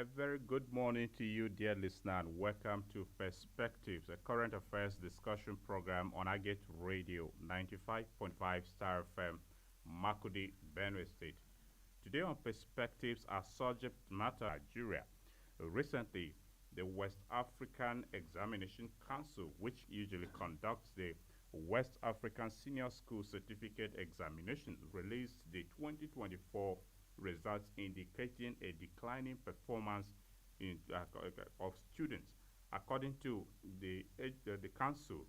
A very good morning to you, dear listener, and welcome to Perspectives, a current affairs discussion program on Agate Radio 95.5 Star FM, Makudi, Benue State. Today on Perspectives, our subject matter Nigeria. Recently, the West African Examination Council, which usually conducts the West African Senior School Certificate Examination, released the 2024 results indicating a declining performance of students. According to the council,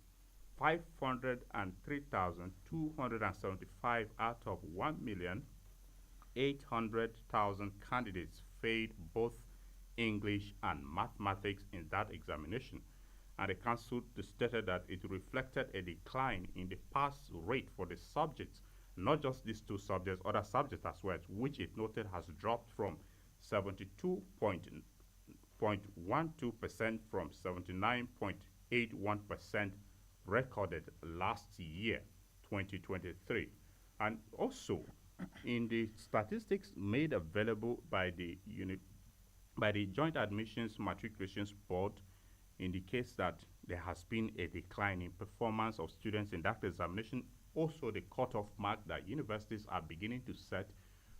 503,275 out of 1,800,000 candidates failed both English and mathematics in that examination. And the council stated that it reflected a decline in the pass rate for the subjects, not just these two subjects, other subjects as well, which it noted has dropped from 72.12% from 79.81% recorded last year, 2023. And also, in the statistics made available by the Joint Admissions Matriculations Board, indicates that there has been a decline in performance of students in that examination. Also, the cutoff mark that universities are beginning to set,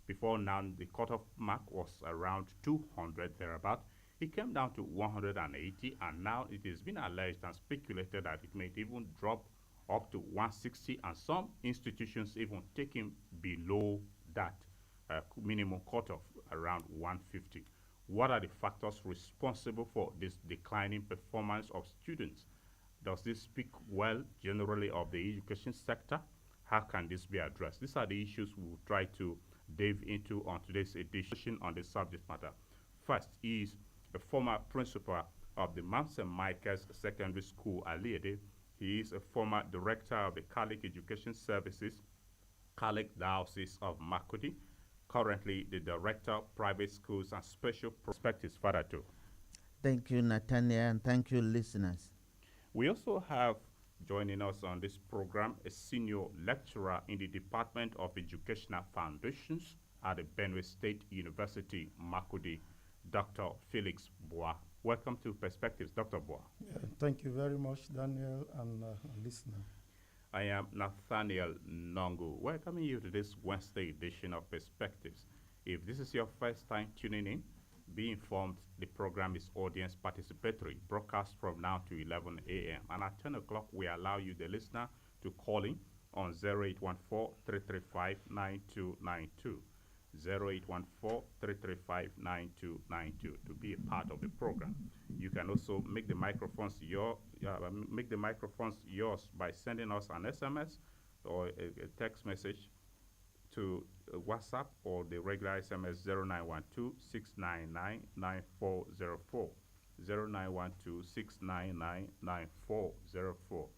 before now the cutoff mark was around 200 thereabout. It came down to 180, and now it has been alleged and speculated that it may even drop up to 160, and some institutions even taking below that minimum cutoff around 150. What are the factors responsible for this declining performance of students? Does this speak well generally of the education sector? How can this be addressed? These are the issues we will try to dive into on today's edition on the subject matter. First is a former principal of the Mount St. Michael's Secondary School, Aliede. He is a former director of the Catholic Education Services, Catholic Diocese of Makudi, currently the director of private schools and special perspectives. Father too. Thank you, Nathaniel, and thank you, listeners. We also have joining us on this program a senior lecturer in the Department of Educational Foundations at the Benue State University, Makudi, Dr. Felix Bois. Welcome to Perspectives, Dr. Bois. Thank you very much, Daniel, and listener. I am Nathaniel Nongo, welcoming you to this Wednesday edition of Perspectives. If this is your first time tuning in, be informed the program is audience participatory, broadcast from now to 11 a.m. And at 10 o'clock, we allow you, the listener, to call in on 0814-335-9292. 0814-335-9292 to be a part of the program. You can also make the microphones yours by sending us an SMS or a text message to WhatsApp or the regular SMS 0912-699-9404. 0912-699-9404.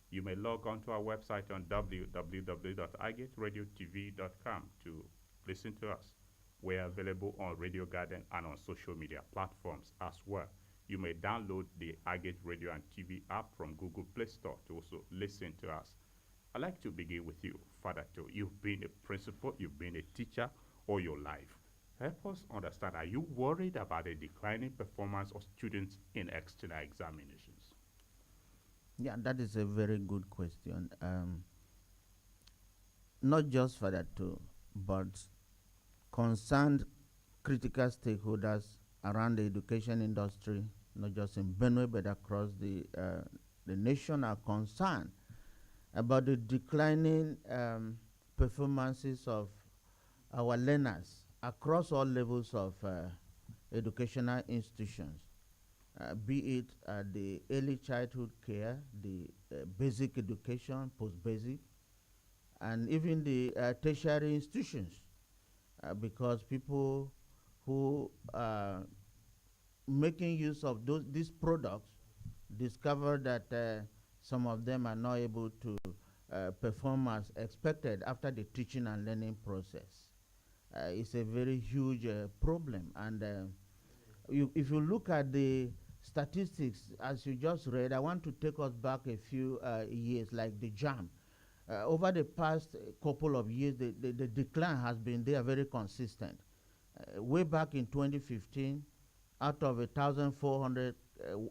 You may log on to our website on www.igetradiotv.com to listen to us. We are available on Radio Garden and on social media platforms as well. You may download the iGate Radio and TV app from Google Play Store to also listen to us. I'd like to begin with you, Father Too. You've been a principal, you've been a teacher all your life. Help us understand, are you worried about the declining performance of students in external examinations? Yeah, that is a very good question. Not just Father Too, but concerned critical stakeholders around the education industry, not just in Benue but across the nation, are concerned about the declining performances of our learners across all levels of educational institutions, be it the early childhood care, the basic education, post-basic, and even the tertiary institutions. Because people who are making use of these products discover that some of them are not able to perform as expected after the teaching and learning process. It's a very huge problem. And if you look at the statistics, as you just read, I want to take us back a few years, like the JAM. Over the past couple of years, the decline has been there very consistent. Way back in 2015, out of 1,400,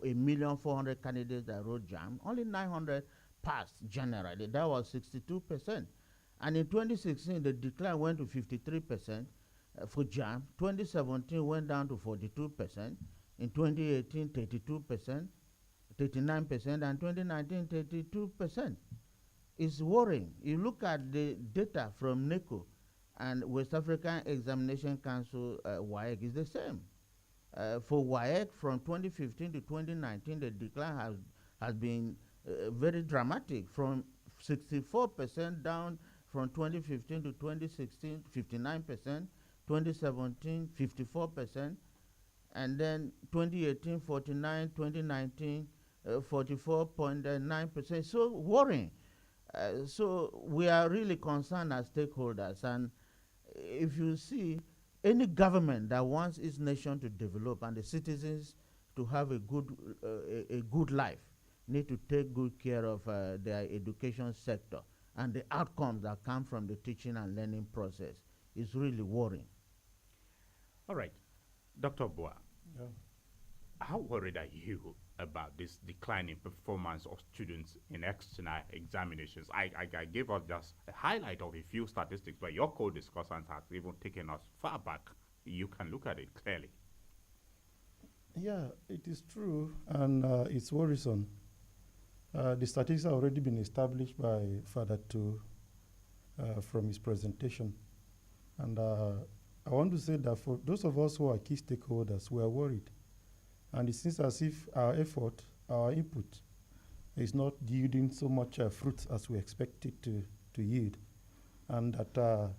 1,400,000 candidates that wrote JAM, only 900 passed generally. That was 62%. And in 2016, the decline went to 53% for JAM. 2017 went down to 42%. In 2018, 32%, 39%, and 2019, 32%. It's worrying. You look at the data from NECO and West African Examination Council, WAEC, is the same. For WAEC, from 2015 to 2019, the decline has been very dramatic, from 64% down from 2015 to 2016, 59%, 2017, 54%, and then 2018, 49, 2019, 44.9%. So worrying. So we are really concerned as stakeholders, and if you see any government that wants its nation to develop and the citizens to have a good life need to take good care of their education sector and the outcomes that come from the teaching and learning process. Is really worrying. All right. Dr. Boa, Yeah. how worried are you about this declining performance of students in external examinations? I gave us just a highlight of a few statistics, but your co-discussant has even taken us far back. You can look at it clearly. Yeah, it is true, and it's worrisome. The statistics have already been established by Father Tu from his presentation. And I want to say that for those of us who are key stakeholders, we are worried. And it seems as if our effort, our input, is not yielding so much fruit as we expect it to yield. And that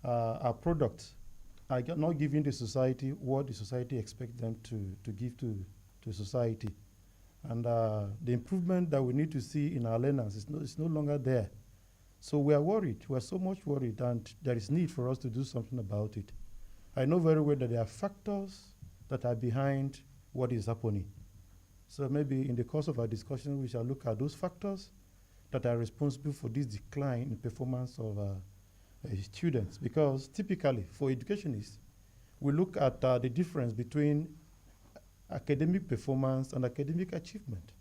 our products are not giving the society what the society expects them to give to society. And the improvement that we need to see in our learners is no longer there. So we are worried. We are so much worried, and there is need for us to do something about it. I know very well that there are factors that are behind what is happening. So maybe in the course of our discussion, we shall look at those factors that are responsible for this decline in performance of students. Because typically, for educationists, we look at the difference between academic performance and academic achievement.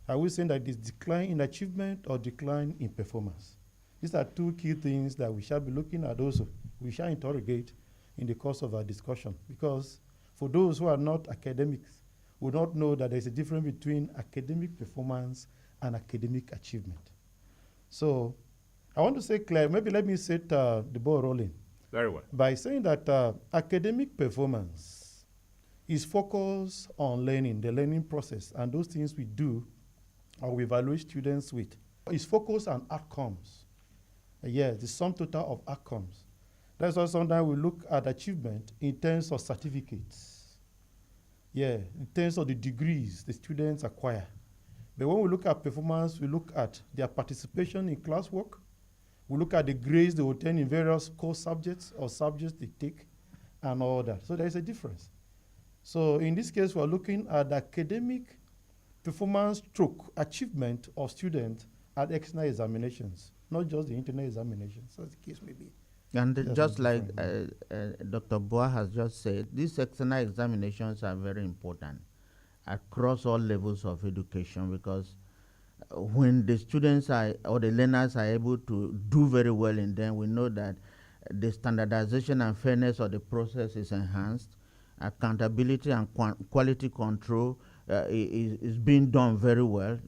Are we saying that it's decline in achievement or decline in performance? These are two key things that we shall be looking at also. We shall interrogate in the course of our discussion, because for those who are not academics, would not know that there's a difference between academic performance and academic achievement. So I want to say, Claire, maybe let me set the ball rolling. Very well. By saying that academic performance is focused on learning, the learning process, and those things we do or we evaluate students with. It's focused on outcomes. Yes, the sum total of outcomes. That's why sometimes we look at achievement in terms of certificates. Yeah, in terms of the degrees the students acquire. But when we look at performance, we look at their participation in classwork. We look at the grades they obtain in various core subjects or subjects they take and all that. So there's a difference. So in this case, we're looking at the academic performance stroke achievement of students at external examinations, not just the internal examinations, as the case may be. And just like Dr. Boa has just said, these external examinations are very important across all levels of education, because when the students or the learners are able to do very well in them, we know that the standardization and fairness of the process is enhanced, accountability and quality control is being done very well,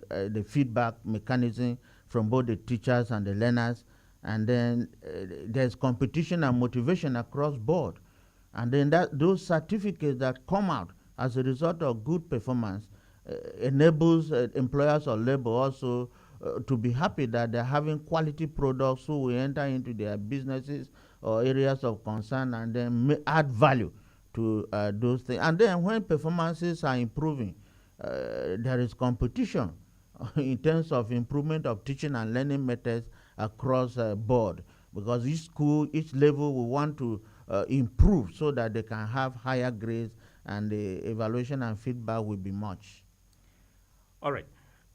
the feedback mechanism from both the teachers and the learners. And then there's competition and motivation across board. And then those certificates that come out as a result of good performance enables employers or labor also to be happy that they're having quality products who will enter into their businesses or areas of concern and then add value to those things. And then when performances are improving, there is competition in terms of improvement of teaching and learning methods across board, because each school, each level will want to improve so that they can have higher grades, and the evaluation and feedback will be much. All right.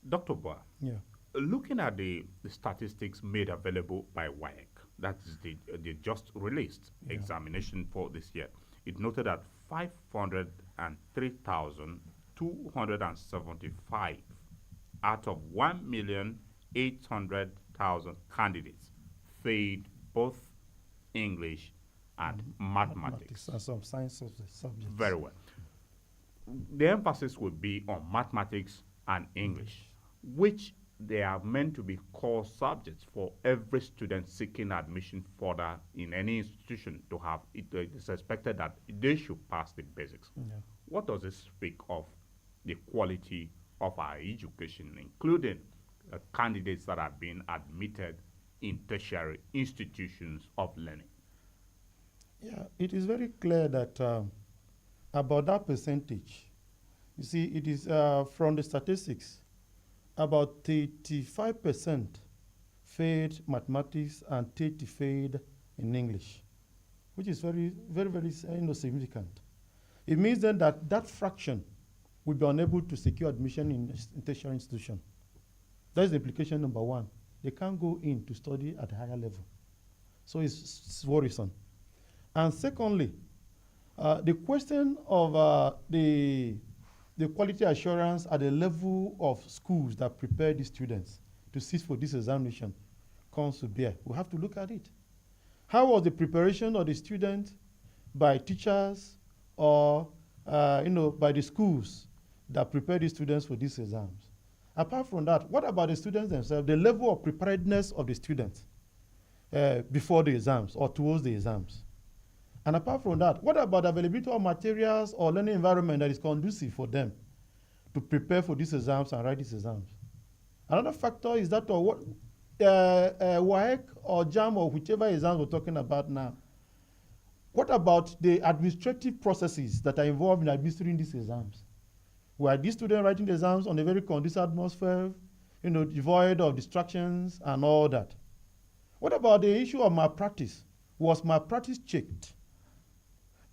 Dr. Boa, Yeah. looking at the statistics made available by WAEC, that is the just released examination for this year, it noted that 303,275 out of 1,800,000 candidates failed both English and mathematics. And some science subjects. Very well. The emphasis will be on mathematics and English, which they are meant to be core subjects for every student seeking admission further in any institution to have. It is expected that they should pass the basics. Yeah. What does it speak of the quality of our education, including candidates that are being admitted in tertiary institutions of learning? Yeah, it is very clear that about that percentage, you see, it is from the statistics, about 35% failed mathematics and 30 failed in English, which is very, very, very significant. It means then that that fraction will be unable to secure admission in tertiary institution. That is the implication number one. They can't go in to study at a higher level. So it's worrisome. And secondly, the question of the quality assurance at the level of schools that prepare the students to sit for this examination comes to bear. We have to look at it. How was the preparation of the student by teachers or by the schools that prepare the students for these exams? Apart from that, what about the students themselves, the level of preparedness of the students before the exams or towards the exams? And apart from that, what about the availability of materials or learning environment that is conducive for them to prepare for these exams and write these exams? Another factor is that what WAEC or JAM or whichever exams we're talking about now, what about the administrative processes that are involved in administering these exams? Were these students writing the exams on a very conducive atmosphere, devoid of distractions and all that? What about the issue of malpractice? Was malpractice checked?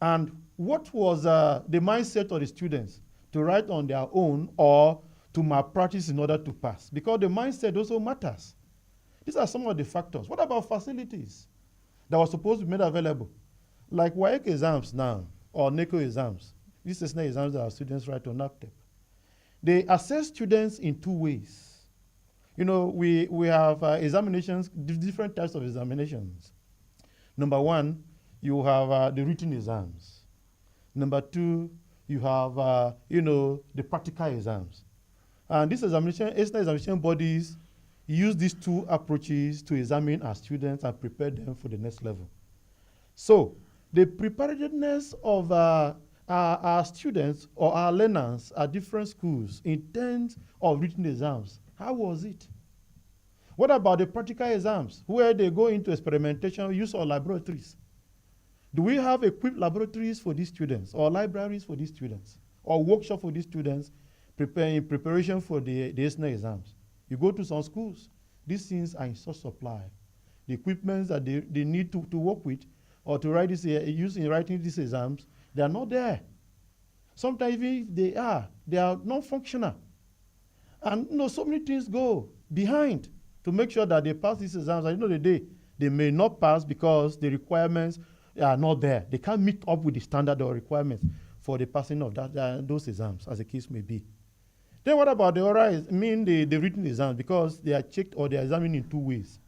And what was the mindset of the students to write on their own or to malpractice in order to pass? Because the mindset also matters. These are some of the factors. What about facilities that were supposed to be made available? Like WAEC exams now, or NECO exams. These are exams that our students write on NAPTEP. They assess students in two ways. We have examinations, different types of examinations. Number one, you have the written exams. Number two, you have, the practical exams. And these examination bodies use these two approaches to examine our students and prepare them for the next level. So the preparedness of our students or our learners at different schools in terms of written exams, how was it? What about the practical exams where they go into experimentation, use of laboratories? Do we have equipped laboratories for these students or libraries for these students or workshop for these students in preparation for the ESNE exams? You go to some schools, these things are in short supply. The equipment that they need to work with or to write use in writing these exams, they are not there. Sometimes even if they are non-functional. And so many things go behind to make sure that they pass these exams. At the end of the day, they may not pass because the requirements are not there. They can't meet up with the standard or requirements for the passing of those exams, as the case may be. Then what about the oral, the written exams? Because they are checked or they are examined in two ways,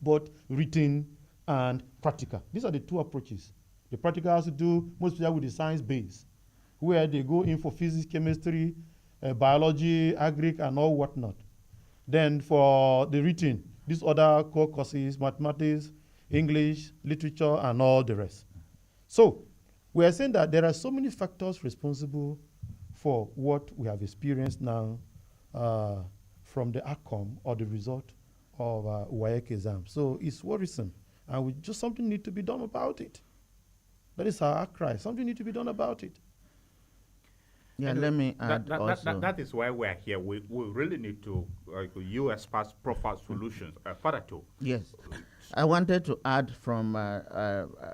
both written and practical. These are the two approaches. The practical has to do mostly with the science base, where they go in for physics, chemistry, biology, agric, and all whatnot. Then for the written, these other core courses, mathematics, English, literature, and all the rest. So we are saying that there are so many factors responsible for what we have experienced now from the outcome or the result of WAEC exam. So it's worrisome, and something need to be done about it. That is our cry. Something need to be done about it. Yeah, let me add also. That is why we're here. We really need to, you experts, profile solutions. Further to. Yes. I wanted to add from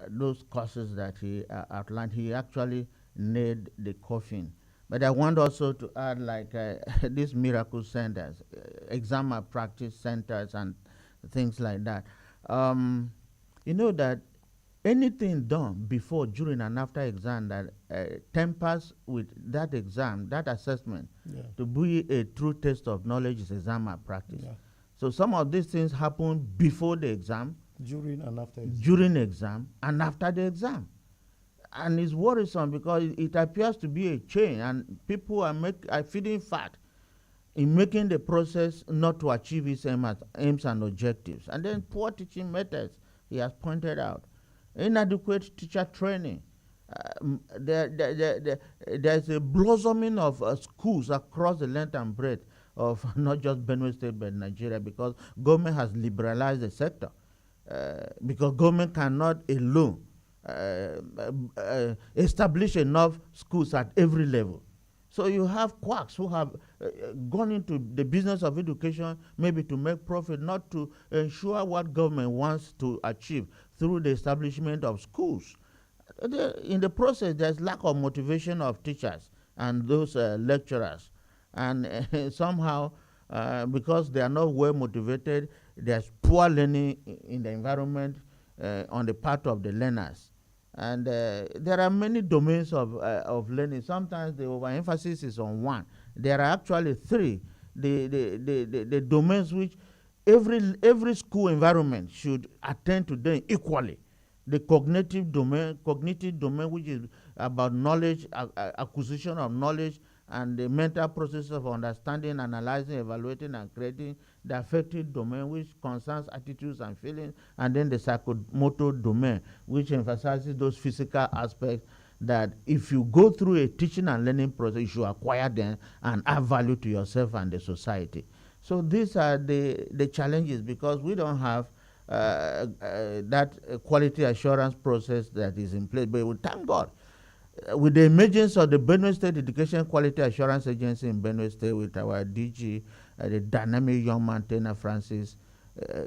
those courses that he outlined. He actually nailed the coffin. But I want also to add these miracle centers, exam malpractice centers and things like that. You know that anything done before, during, and after exam that tempers with that exam, that assessment, Yeah. to be a true test of knowledge is exam malpractice. Yeah. So some of these things happen before the exam, During and after exam. during exam, and after the exam. And it's worrisome because it appears to be a chain, and people are feeding fat in making the process not to achieve its aims and objectives. And then poor teaching methods, he has pointed out. Inadequate teacher training. There's a blossoming of schools across the length and breadth of not just Benue State but Nigeria, because government has liberalized the sector. Because government cannot alone establish enough schools at every level. So you have quacks who have gone into the business of education maybe to make profit, not to ensure what government wants to achieve through the establishment of schools. In the process, there's lack of motivation of teachers and those lecturers. And somehow, because they are not well motivated, there's poor learning in the environment on the part of the learners. And there are many domains of learning. Sometimes the overemphasis is on one. There are actually three. The domains which every school environment should attend to them equally. The cognitive domain, which is about knowledge, acquisition of knowledge, and the mental process of understanding, analyzing, evaluating, and creating. The affective domain, which concerns attitudes and feelings, and then the psychomotor domain, which emphasizes those physical aspects that if you go through a teaching and learning process, you should acquire them and add value to yourself and the society. So these are the challenges, because we don't have that quality assurance process that is in place. But we thank God. With the emergence of the Benue State Education Quality Assurance Agency in Benue State, with our DG, the dynamic young man, Tena Francis,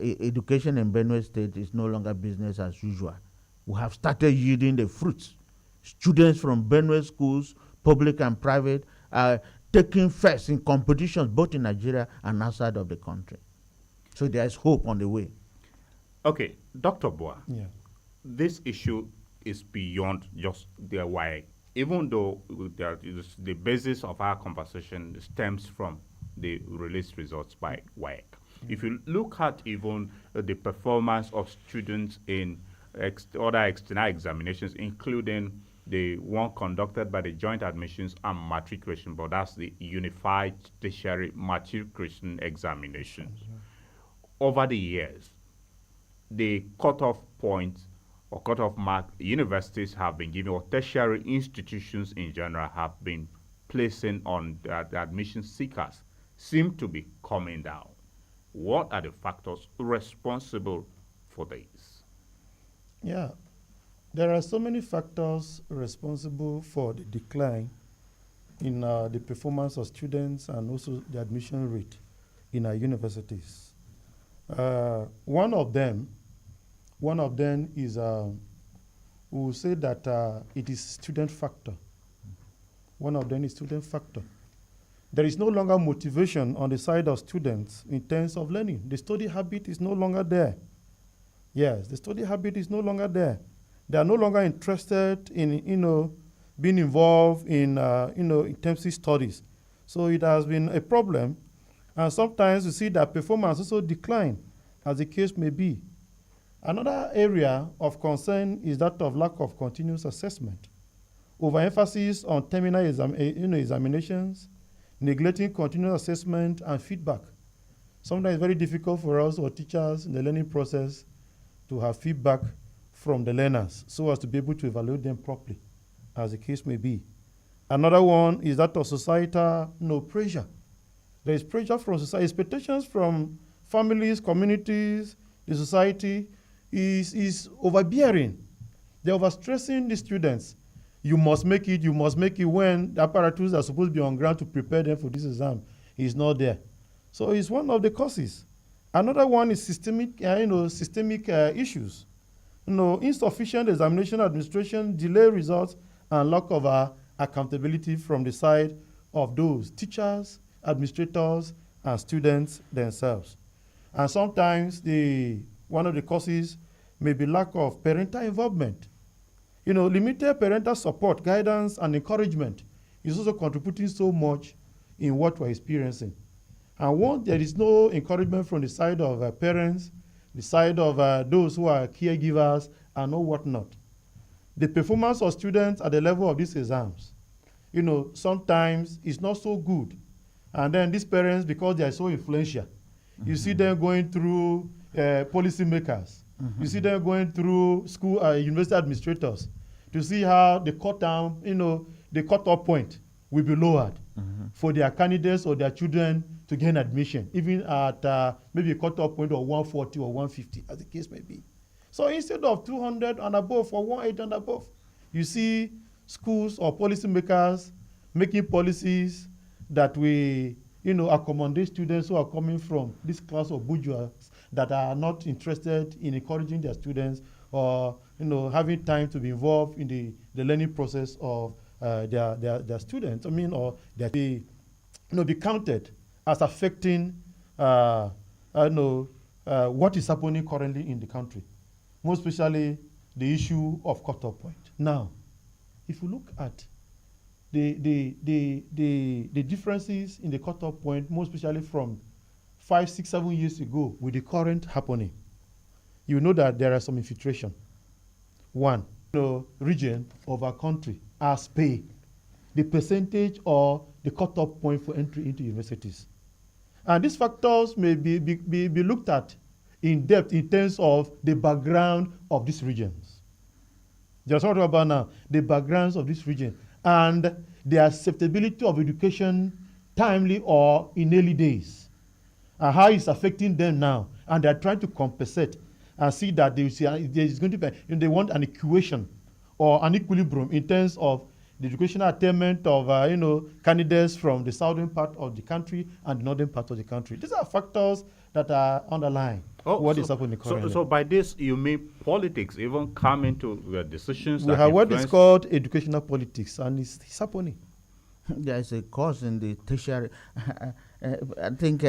education in Benue State is no longer business as usual. We have started yielding the fruits. Students from Benue schools, public and private, are taking first in competitions both in Nigeria and outside of the country. So there is hope on the way. Okay, Dr. Boa, Yeah. this issue is beyond just the WAEC, even though the basis of our conversation stems from the release results by WAEC. If you look at even the performance of students in other external examinations, including the one conducted by the Joint Admissions and Matriculation Board, that's the Unified Tertiary Matriculation Examinations. Over the years, the cutoff point or cutoff mark universities have been giving, or tertiary institutions in general have been placing on the admission seekers, seem to be coming down. What are the factors responsible for this? Yeah, there are so many factors responsible for the decline in the performance of students and also the admission rate in our universities. One of them is, we will say that it is student factor. One of them is student factor. There is no longer motivation on the side of students in terms of learning. The study habit is no longer there. Yes, the study habit is no longer there. They are no longer interested in, being involved in, intensive studies. So it has been a problem. And sometimes you see that performance also decline, as the case may be. Another area of concern is that of lack of continuous assessment. Overemphasis on terminal examinations, neglecting continuous assessment and feedback. Sometimes it's very difficult for us or teachers in the learning process to have feedback from the learners so as to be able to evaluate them properly, as the case may be. Another one is that of societal pressure. There is pressure from society, expectations from families, communities, the society is overbearing. They're overstressing the students. You must make it when the apparatus that are supposed to be on ground to prepare them for this exam is not there. So it's one of the causes. Another one is systemic issues. Insufficient examination administration, delay results, and lack of accountability from the side of those teachers, administrators, and students themselves. And sometimes one of the causes maybe lack of parental involvement. Limited parental support, guidance, and encouragement is also contributing so much in what we're experiencing. And once there is no encouragement from the side of parents, the side of those who are caregivers, and whatnot, the performance of students at the level of these exams, sometimes is not so good. And then these parents, because they are so influential, you see them going through policymakers. You see them going through school, university administrators to see how the cut-off point will be lowered for their candidates or their children to gain admission, even at maybe a cut-off point of 140 or 150, as the case may be. So instead of 200 and above or 180 and above, you see schools or policymakers making policies that will accommodate students who are coming from this class of bourgeois that are not interested in encouraging their students or having time to be involved in the learning process of their students. Or that they be counted as affecting what is happening currently in the country, most especially the issue of cut-off point. Now, if you look at the differences in the cut-off point, most especially from 5, 6, 7 years ago with the current happening, you know that there are some infiltration. One, region of our country has paid the percentage or the cut-off point for entry into universities. And these factors may be looked at in depth in terms of the background of these regions. Just what about now, the backgrounds of this region and the acceptability of education timely or in early days, and how it's affecting them now. And they're trying to compensate and see that there is going to be, they want an equation or an equilibrium in terms of the educational attainment of candidates from the southern part of the country and the northern part of the country. These are factors that are underlying what is happening currently. So by this, you mean politics even come into the decisions? We have what is called educational politics, and it's happening. There is a course in the tertiary. I think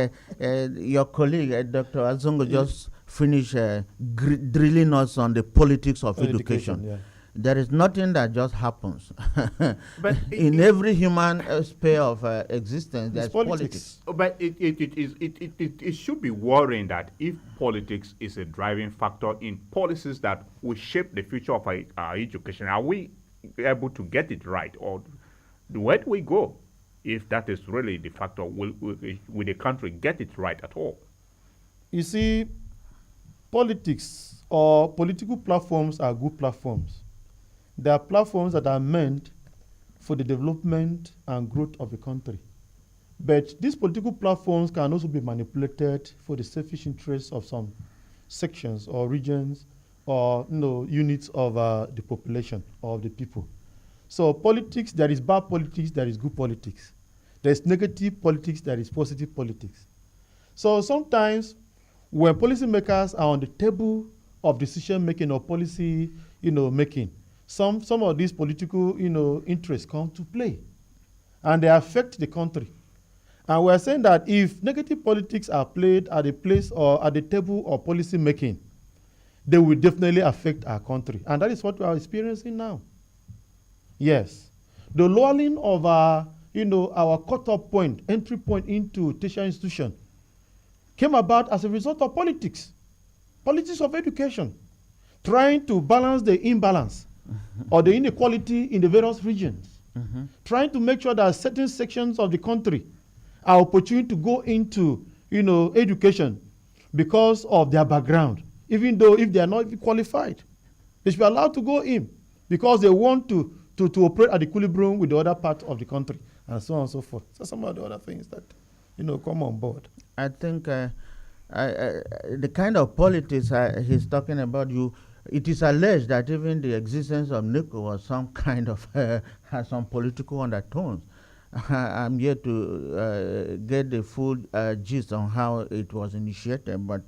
your colleague, Dr. Azongo, just finished drilling us on the politics of education. Yeah. There is nothing that just happens. But in every human sphere of existence, there's politics. But it should be worrying that if politics is a driving factor in policies that will shape the future of our education, are we able to get it right? Or where do we go if that is really the factor? Will the country get it right at all? You see, politics or political platforms are good platforms. They are platforms that are meant for the development and growth of a country. But these political platforms can also be manipulated for the selfish interests of some sections or regions or units of the population or of the people. So politics, there is bad politics, there is good politics. There is negative politics, there is positive politics. So sometimes when policymakers are on the table of decision making or policy making, some of these political interests come to play, and they affect the country. And we're saying that if negative politics are played at the place or at the table of policy making, they will definitely affect our country, and that is what we are experiencing now. Yes, the lowering of our cut-off point, entry point into tertiary institution, came about as a result of politics of education, trying to balance the imbalance or the inequality in the various regions, trying to make sure that certain sections of the country are opportunity to go into, education because of their background, even though if they are not qualified, they should be allowed to go in because they want to operate at equilibrium with the other part of the country, and so on and so forth. So some of the other things that, come on board. I think the kind of politics he's talking about, it is alleged that even the existence of NICO was some kind of has some political undertones. I'm yet to get the full gist on how it was initiated, but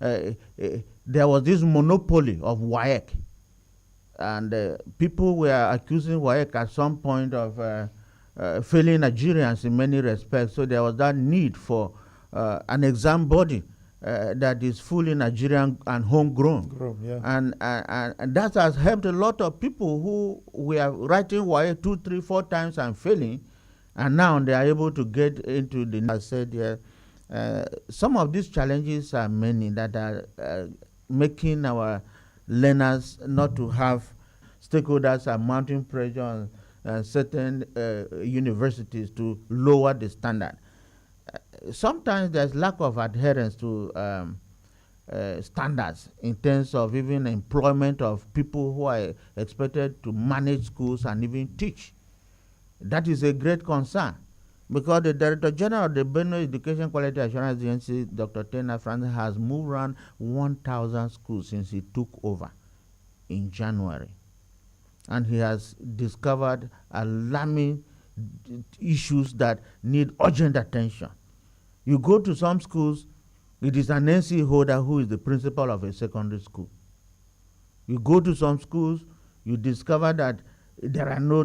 there was this monopoly of WAEC, and people were accusing WAEC at some point of failing Nigerians in many respects. So there was that need for an exam body that is fully Nigerian and homegrown. Yeah. And that has helped a lot of people who were writing WAEC 2, 3, 4 times and failing, and now they are able to get into the. I said here, some of these challenges are many that are making our learners not to have. Stakeholders are mounting pressure on certain universities to lower the standard. Sometimes there's lack of adherence to standards in terms of even employment of people who are expected to manage schools and even teach. That is a great concern, because the Director General of the Benue Education Quality Assurance Agency, Dr. Tena Francis, has moved around 1,000 schools since he took over in January. And he has discovered alarming issues that need urgent attention. You go to some schools, it is an NC holder who is the principal of a secondary school. You go to some schools, you discover that there are no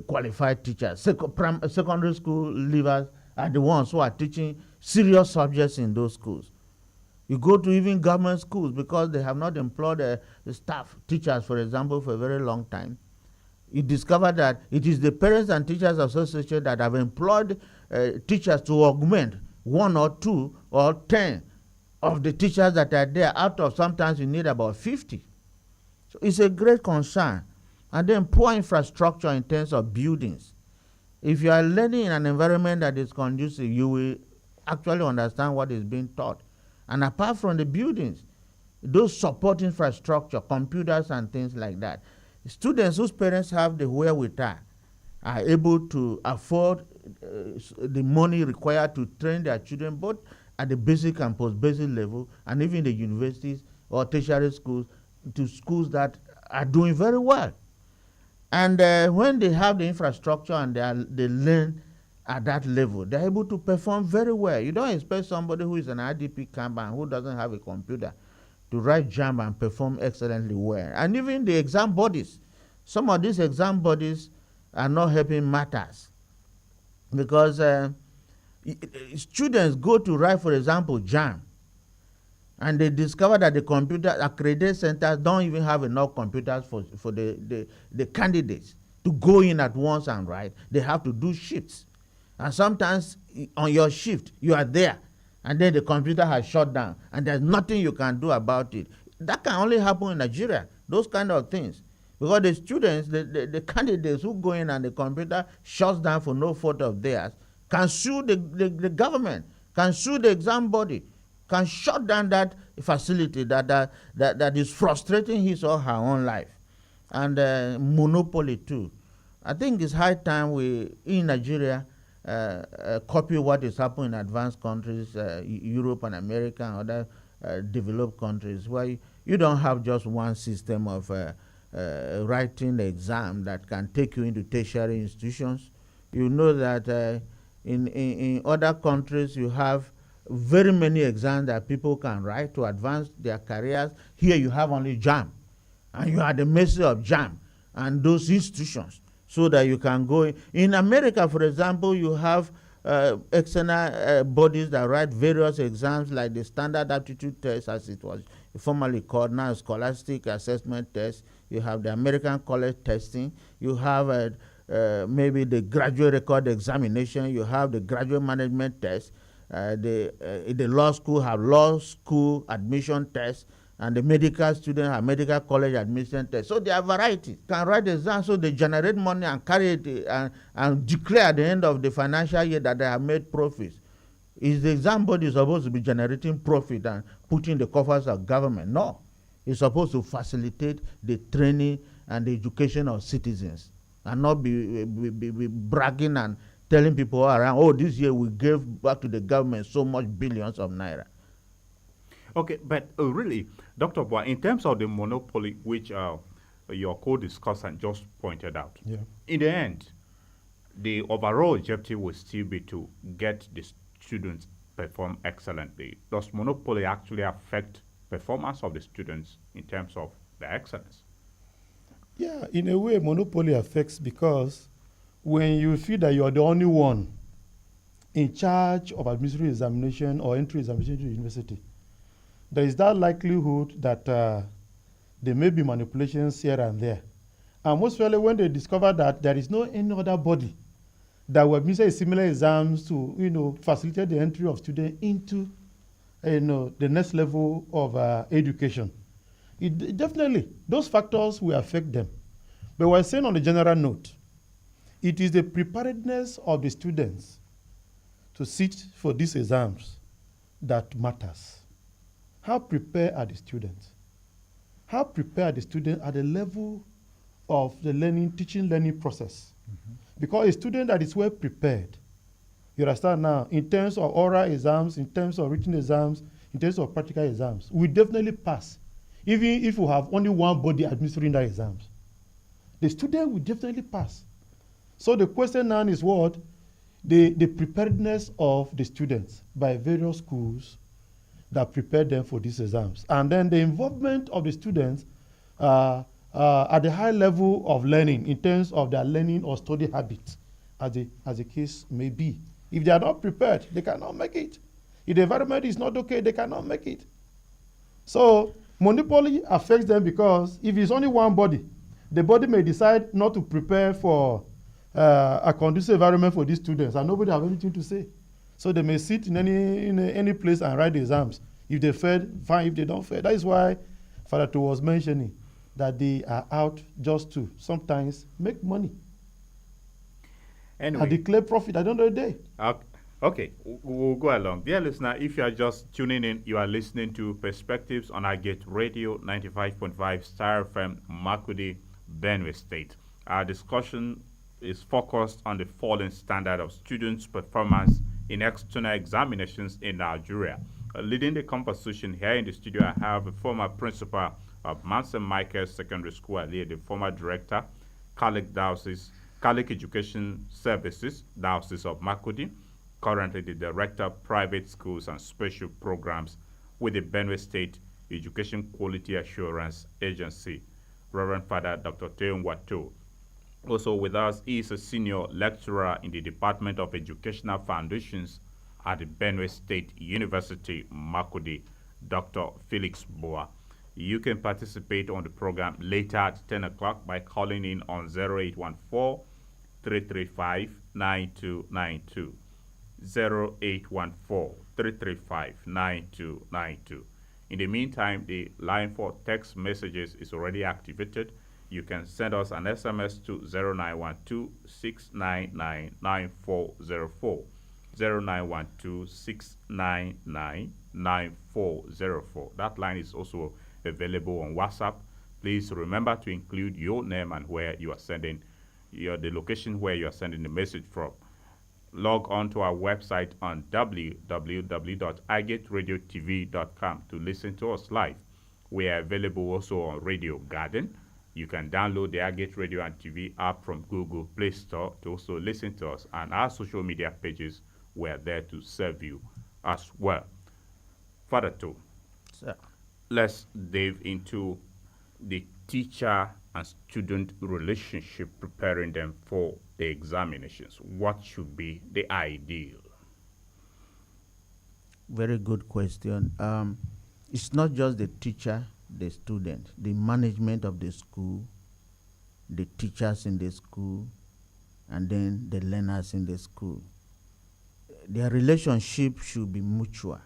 qualified teachers. Secondary school leavers are the ones who are teaching serious subjects in those schools. You go to even government schools, because they have not employed the staff, teachers, for example, for a very long time. You discover that it is the Parents and Teachers Association that have employed teachers to augment 1 or 2 or 10 of the teachers that are there, out of sometimes you need about 50. So it's a great concern. And then poor infrastructure in terms of buildings. If you are learning in an environment that is conducive, you will actually understand what is being taught. And apart from the buildings, those support infrastructure, computers and things like that, students whose parents have the wherewithal are able to afford the money required to train their children, both at the basic and post-basic level, and even the universities or tertiary schools, to schools that are doing very well. And when they have the infrastructure and they learn at that level, they're able to perform very well. You don't expect somebody who is an IDP camp and who doesn't have a computer to write JAMB and perform excellently well. And even the exam bodies, some of these exam bodies are not helping matters, because students go to write, for example, JAMB, and they discover that the computer accredited centers don't even have enough computers for the candidates to go in at once and write. They have to do shifts. And sometimes on your shift, you are there, and then the computer has shut down, and there's nothing you can do about it. That can only happen in Nigeria, those kind of things. Because the students, the candidates who go in and the computer shuts down for no fault of theirs, can sue the government, can sue the exam body, can shut down that facility that is frustrating his or her own life. And monopoly too. I think it's high time we, in Nigeria, copy what is happening in advanced countries, Europe and America and other developed countries, where you don't have just one system of writing the exam that can take you into tertiary institutions. You know that in other countries you have very many exams that people can write to advance their careers. Here you have only JAMB, and you are the mercy of JAMB and those institutions, so that you can go. In America, for example, you have external bodies that write various exams, like the Standard Aptitude Test, as it was formerly called, now Scholastic Assessment Test. You have the American College Testing. You have maybe the Graduate Record Examination. You have the Graduate Management Test. The law school have law school admission tests, and the medical students have medical college admission tests. So there are varieties. Can write exams, so they generate money and carry it and declare at the end of the financial year that they have made profits. Is the exam body supposed to be generating profit and putting the coffers of government? No. It's supposed to facilitate the training and the education of citizens, and not be bragging and telling people around, oh, this year we gave back to the government so much billions of naira. Okay, but really, Dr. Boa, in terms of the monopoly, which your co-discussant just pointed out, yeah, in the end, the overall objective will still be to get the students perform excellently. Does monopoly actually affect performance of the students in terms of the excellence? Yeah, in a way, monopoly affects, because when you feel that you are the only one in charge of administrative examination or entry examination to university, there is that likelihood that there may be manipulations here and there. And most especially when they discover that there is no any other body that will administer similar exams to, facilitate the entry of students into, the next level of education. It definitely, those factors will affect them. But we're saying on the general note, it is the preparedness of the students to sit for these exams that matters. How prepared are the students? How prepared are the students at the level of the teaching learning process? Mm-hmm. Because a student that is well prepared, you understand now, in terms of oral exams, in terms of written exams, in terms of practical exams, we definitely pass. Even if we have only one body administering the exams, the student will definitely pass. So the question now is what? The preparedness of the students by various schools that prepare them for these exams. And then the involvement of the students at the high level of learning in terms of their learning or study habits, as the case may be. If they are not prepared, they cannot make it. If the environment is not okay, they cannot make it. So monopoly affects them because if it's only one body, the body may decide not to prepare for a conducive environment for these students, and nobody have anything to say. So they may sit in any place and write the exams. If they fail, fine. If they don't fail, that is why Father Tu was mentioning that they are out just to sometimes make money. Anyway, and declare profit at the end of the day. Okay, we'll go along. Dear listener, if you are just tuning in, you are listening to Perspectives on Agate Radio 95.5 Star FM, Makurdi, Benue State. Our discussion is focused on the falling standard of students' performance in external examinations in Nigeria. Leading the conversation here in the studio, I have the former principal of Mount St. Michael's Secondary School, Aliyah, the former director, Catholic Education Services, Diocese of Makurdi, currently the director of private schools and special programs with the Benue State Education Quality Assurance Agency, Reverend Father Dr. Teun Wato. Also with us is a senior lecturer in the Department of Educational Foundations at the Benue State University, Makurdi, Dr. Felix Boa. You can participate on the program later at 10 o'clock by calling in on 0814-335-9292. 0814-335-9292. In the meantime, the line for text messages is already activated. You can send us an SMS to 0912-699-9404. 0912-699-9404. That line is also available on WhatsApp. Please remember to include your name and where you are sending the location where you are sending the message from. Log on to our website on www.agateradio.tv.com to listen to us live. We are available also on Radio Garden. You can download the Agate Radio and TV app from Google Play Store to also listen to us, and our social media pages were there to serve you as well. Father Tu, let's dive into the teacher and student relationship, preparing them for the examinations. What should be the ideal? Very good question. It's not just the teacher, the student, the management of the school, the teachers in the school, and then the learners in the school. Their relationship should be mutual.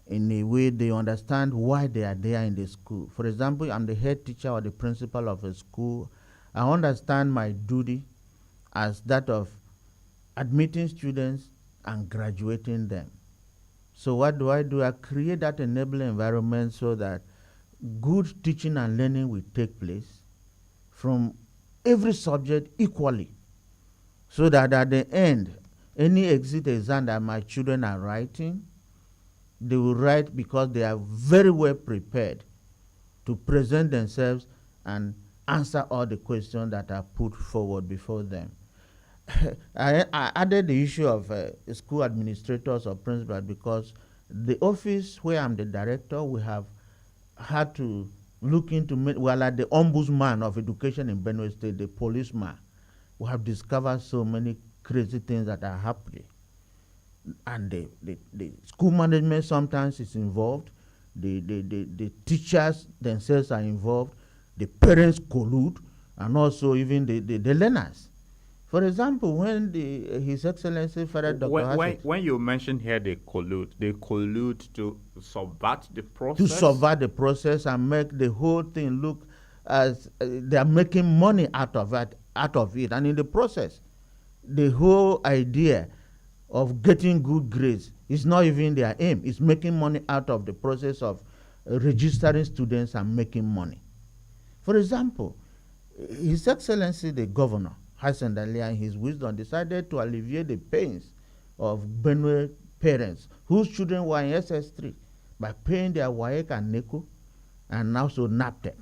In a way, they understand why they are there in the school. For example, I'm the head teacher or the principal of a school. I understand my duty as that of admitting students and graduating them. So what do? I create that enabling environment so that good teaching and learning will take place from every subject equally, so that at the end, any exit exam that my children are writing, they will write because they are very well prepared to present themselves and answer all the questions that are put forward before them. I added the issue of school administrators or principals because the office where I'm the director, we have had to look into, well, like the ombudsman of education in Benue State, the policeman. We have discovered so many crazy things that are happening. And the school management sometimes is involved. the teachers themselves are involved, the parents collude, and also even the learners. For example, when His Excellency Father Dr. When you mention here they collude to subvert the to process. subvert the process and make the whole thing look as they are making money out of it, and in the process, the whole idea of getting good grades is not even their aim. It's making money out of the process of registering students and making money. For example, His Excellency the Governor Hassan Dalia, in his wisdom, decided to alleviate the pains of Benue parents whose children were in SS3 by paying their WAEC and NECO and also NAPTEP.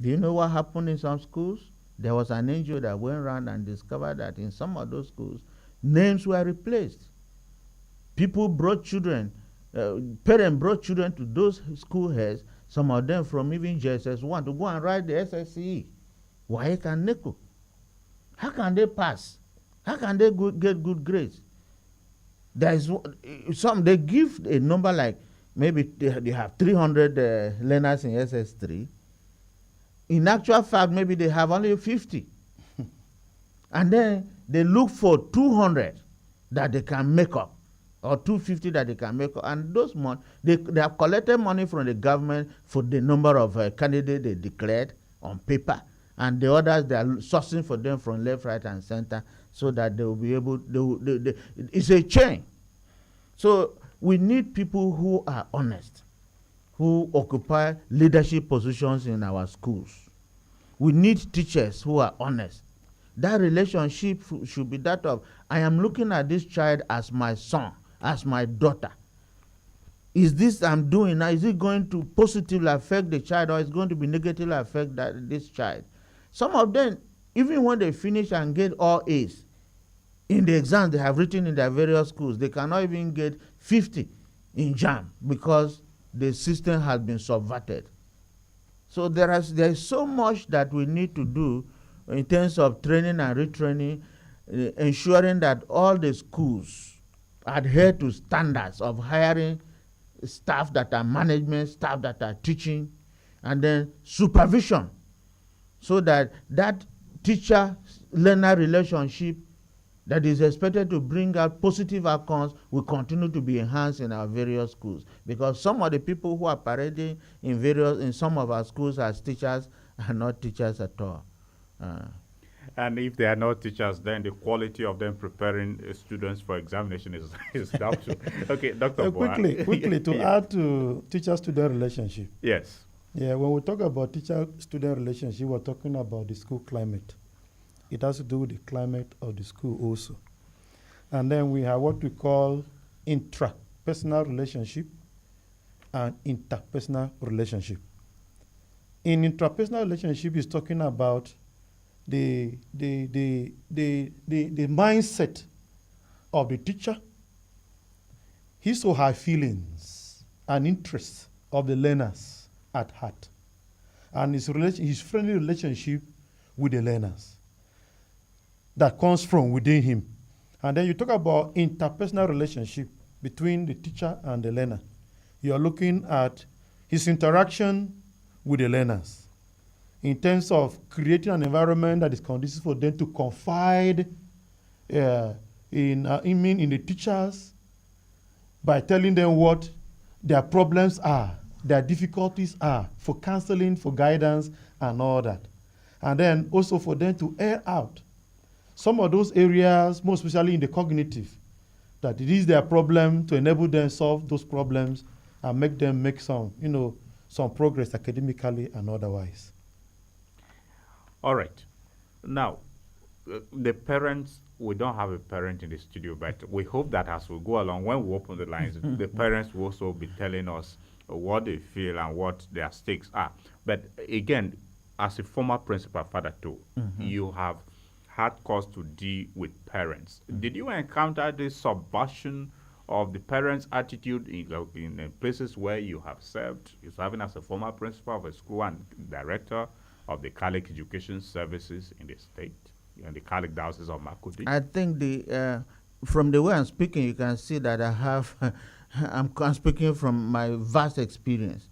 Do you know what happened in some schools? There was an NGO that went around and discovered that in some of those schools, names were replaced. People brought children, parents brought children to those school heads, some of them from even JSS1, to go and write the SSCE, WAEC and NECO. How can they pass? How can they get good grades? There is some, they give a number like maybe they have 300 learners in SS3. In actual fact, maybe they have only 50. And then they look for 200 that they can make up, or 250 that they can make up. And those money, they have collected money from the government for the number of candidates they declared on paper. And the others, they are sourcing for them from left, right, and center so that they will be able, it's a chain. So we need people who are honest, who occupy leadership positions in our schools. We need teachers who are honest. That relationship should be that of, I am looking at this child as my son, as my daughter. Is this I'm doing now, is it going to positively affect the child, or is it going to be negatively affect this child? Some of them, even when they finish and get all A's in the exams they have written in their various schools, they cannot even get 50 in JAM because the system has been subverted. So there is so much that we need to do in terms of training and retraining, ensuring that all the schools adhere to standards of hiring staff that are management, staff that are teaching, and then supervision, so that teacher-learner relationship that is expected to bring out positive outcomes will continue to be enhanced in our various schools. Because some of the people who are parading in some of our schools as teachers are not teachers at all. And if they are not teachers, then the quality of them preparing students for examination is doubtful. Okay, Dr. Quickly, to add to teacher-student relationship. Yes. Yeah, when we talk about teacher-student relationship, we're talking about the school climate. It has to do with the climate of the school also. And then we have what we call intrapersonal relationship and interpersonal relationship. In intrapersonal relationship, is talking about the mindset of the teacher, his or her feelings and interests of the learners at heart, and his friendly relationship with the learners that comes from within him. And then you talk about interpersonal relationship between the teacher and the learner. You are looking at his interaction with the learners in terms of creating an environment that is conducive for them to confide in the teachers by telling them what their problems are, their difficulties are, for counseling, for guidance, and all that. And then also for them to air out some of those areas, more especially in the cognitive, that it is their problem, to enable them solve those problems and make them make some progress academically and otherwise. All right. Now, the parents, we don't have a parent in the studio, but we hope that as we go along, when we open the lines, the parents will also be telling us what they feel and what their stakes are. But again, as a former principal, Father too, you have had cause to deal with parents. Did you encounter this subversion of the parents' attitude in places where you have served? You're serving as a former principal of a school and director of the Catholic Education Services in the state, in the Catholic Diocese of Makurdi? I think from the way I'm speaking, you can see that I have I'm speaking from my vast experience,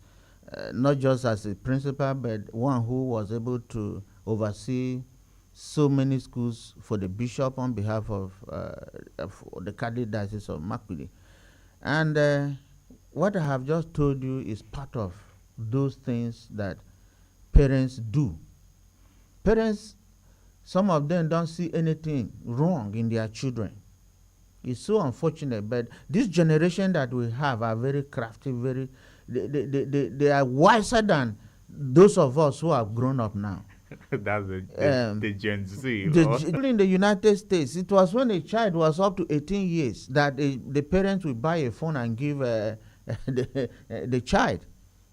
not just as a principal, but one who was able to oversee so many schools for the bishop on behalf of the Catholic Diocese of Makurdi. And what I have just told you is part of those things that parents do. Parents, some of them don't see anything wrong in their children. It's so unfortunate, but this generation that we have are very crafty, they are wiser than those of us who have grown up now. That's the Gen Z. In the United States, it was when a child was up to 18 years that the parents would buy a phone and give the child,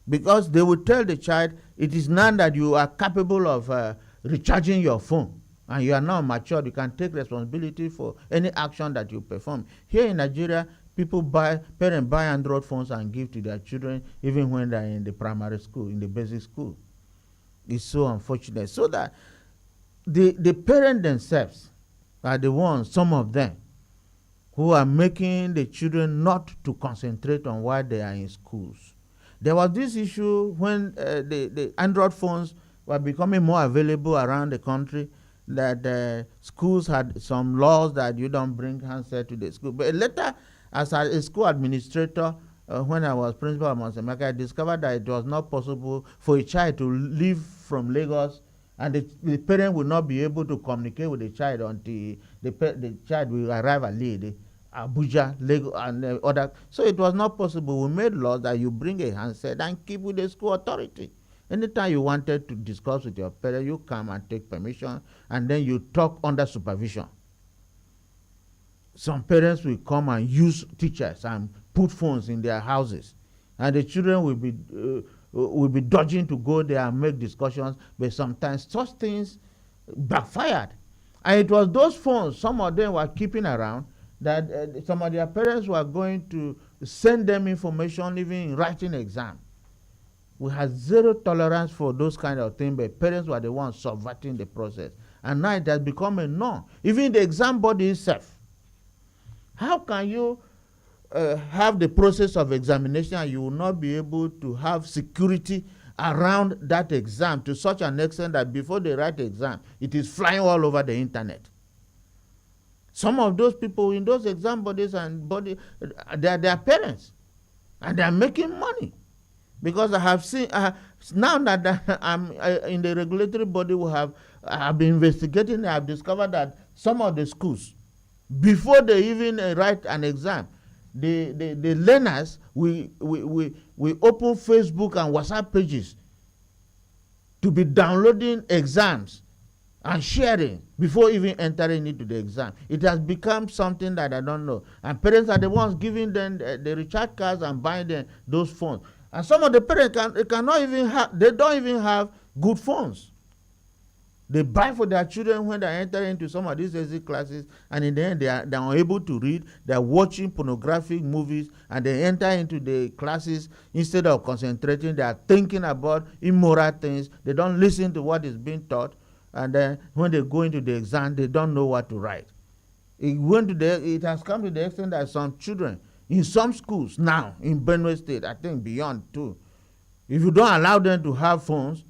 because they would tell the child, it is now that you are capable of recharging your phone and you are now matured, you can take responsibility for any action that you perform. Here in Nigeria, parents buy Android phones and give to their children even when they're in the primary school, in the basic school. It's so unfortunate. So that the parents themselves are the ones, some of them, who are making the children not to concentrate on why they are in schools. There was this issue when the Android phones were becoming more available around the country, that schools had some laws that you don't bring handset to the school. But later, as a school administrator, when I was principal of Mount St. Michael, I discovered that it was not possible for a child to leave from Lagos, and the parent will not be able to communicate with the child until the child will arrive at Abuja, Lagos, and other. So it was not possible. We made laws that you bring a handset and keep with the school authority. Anytime you wanted to discuss with your parent, you come and take permission, and then you talk under supervision. Some parents will come and use teachers and put phones in their houses, and the children will be dodging to go there and make discussions, but sometimes such things backfired. And it was those phones some of them were keeping around that some of their parents were going to send them information, even in writing exam. We had zero tolerance for those kind of things, but parents were the ones subverting the process. And now it has become a norm. Even the exam body itself. How can you have the process of examination and you will not be able to have security around that exam to such an extent that before they write the exam, it is flying all over the internet? Some of those people in those exam bodies they are their parents, and they are making money. Because I have seen, now that I'm in the regulatory body, I have been investigating, I have discovered that some of the schools, before they even write an exam, the learners we open Facebook and WhatsApp pages to be downloading exams and sharing before even entering into the exam. It has become something that I don't know. And parents are the ones giving them the recharge cards and buying them those phones. And some of the parents they don't even have good phones. They buy for their children when they enter into some of these basic classes, and in the end they are unable to read. They are watching pornographic movies, and they enter into the classes instead of concentrating. They are thinking about immoral things. They don't listen to what is being taught, and then when they go into the exam, they don't know what to write. It has come to the extent that some children in some schools now in Benue State, I think beyond too, if you don't allow them to have phones,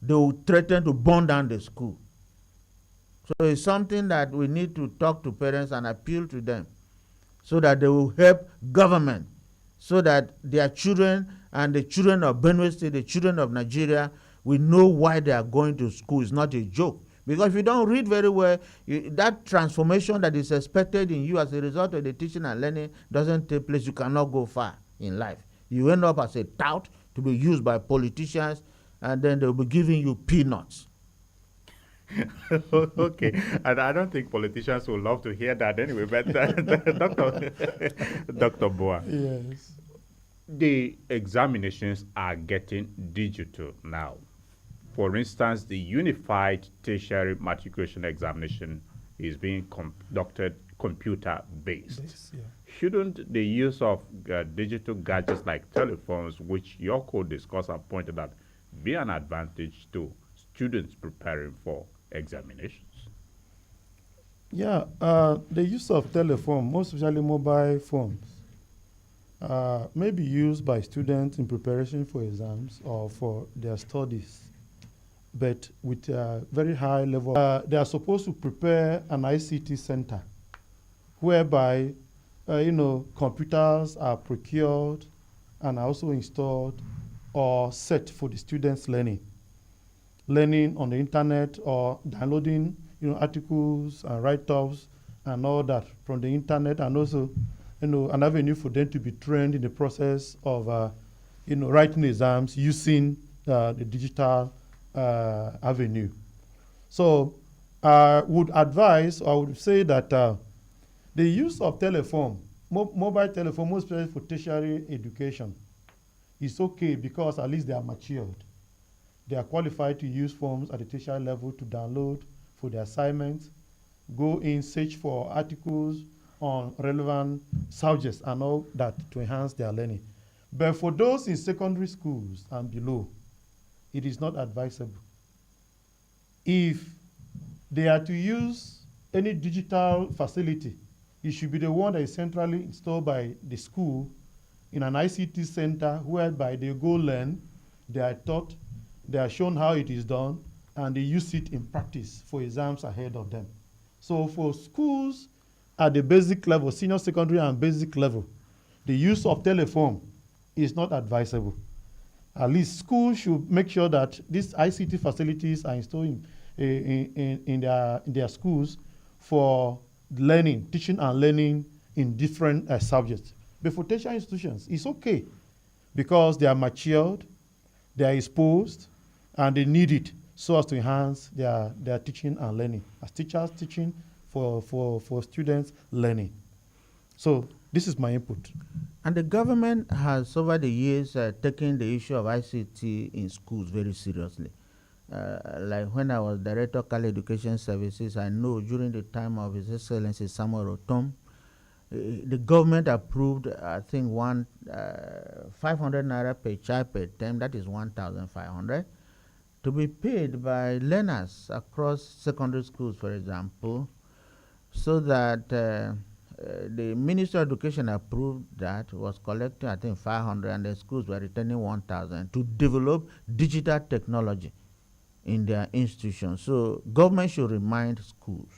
they will threaten to burn down the school. So it's something that we need to talk to parents and appeal to them so that they will help government, so that their children and the children of Benue State, the children of Nigeria, will know why they are going to school. It's not a joke. Because if you don't read very well, that transformation that is expected in you as a result of the teaching and learning doesn't take place. You cannot go far in life. You end up as a tout to be used by politicians, and then they'll be giving you peanuts. Okay, and I don't think politicians will love to hear that anyway, but Dr. Boa. Yes. The examinations are getting digital now. For instance, the Unified Tertiary Matriculation Examination is being conducted computer-based. Yeah. Shouldn't the use of digital gadgets like telephones, which your co-discussor have pointed out, be an advantage to students preparing for examinations? Yeah, the use of telephone, most especially mobile phones, may be used by students in preparation for exams or for their studies, but with a very high level. They are supposed to prepare an ICT center whereby, computers are procured and are also installed or set for the students' learning on the internet or downloading, articles and write-ups and all that from the internet, and also, an avenue for them to be trained in the process of, writing exams using the digital avenue. So I would advise, or I would say that the use of telephone, mobile telephone, most especially for tertiary education, is okay because at least they are matured. They are qualified to use phones at the tertiary level to download for their assignments, go in, search for articles on relevant subjects and all that to enhance their learning. But for those in secondary schools and below, it is not advisable. If they are to use any digital facility, it should be the one that is centrally installed by the school in an ICT center whereby they go learn, they are taught, they are shown how it is done, and they use it in practice for exams ahead of them. So for schools at the basic level, senior secondary and basic level, the use of telephone is not advisable. At least schools should make sure that these ICT facilities are installed in their schools for learning, teaching and learning in different subjects. But for tertiary institutions, it's okay because they are matured, they are exposed, and they need it so as to enhance their teaching and learning. As teachers teaching for students learning. So this is my input. And the government has, over the years, taken the issue of ICT in schools very seriously. Like when I was Director of College Education Services, I know during the time of His Excellency Samuel Otom, the government approved, I think, 500 naira per child per term, that is 1,500, to be paid by learners across secondary schools, for example, so that the Ministry of Education approved that, was collecting, I think, 500, and the schools were returning 1,000 to develop digital technology in their institutions. So government should remind schools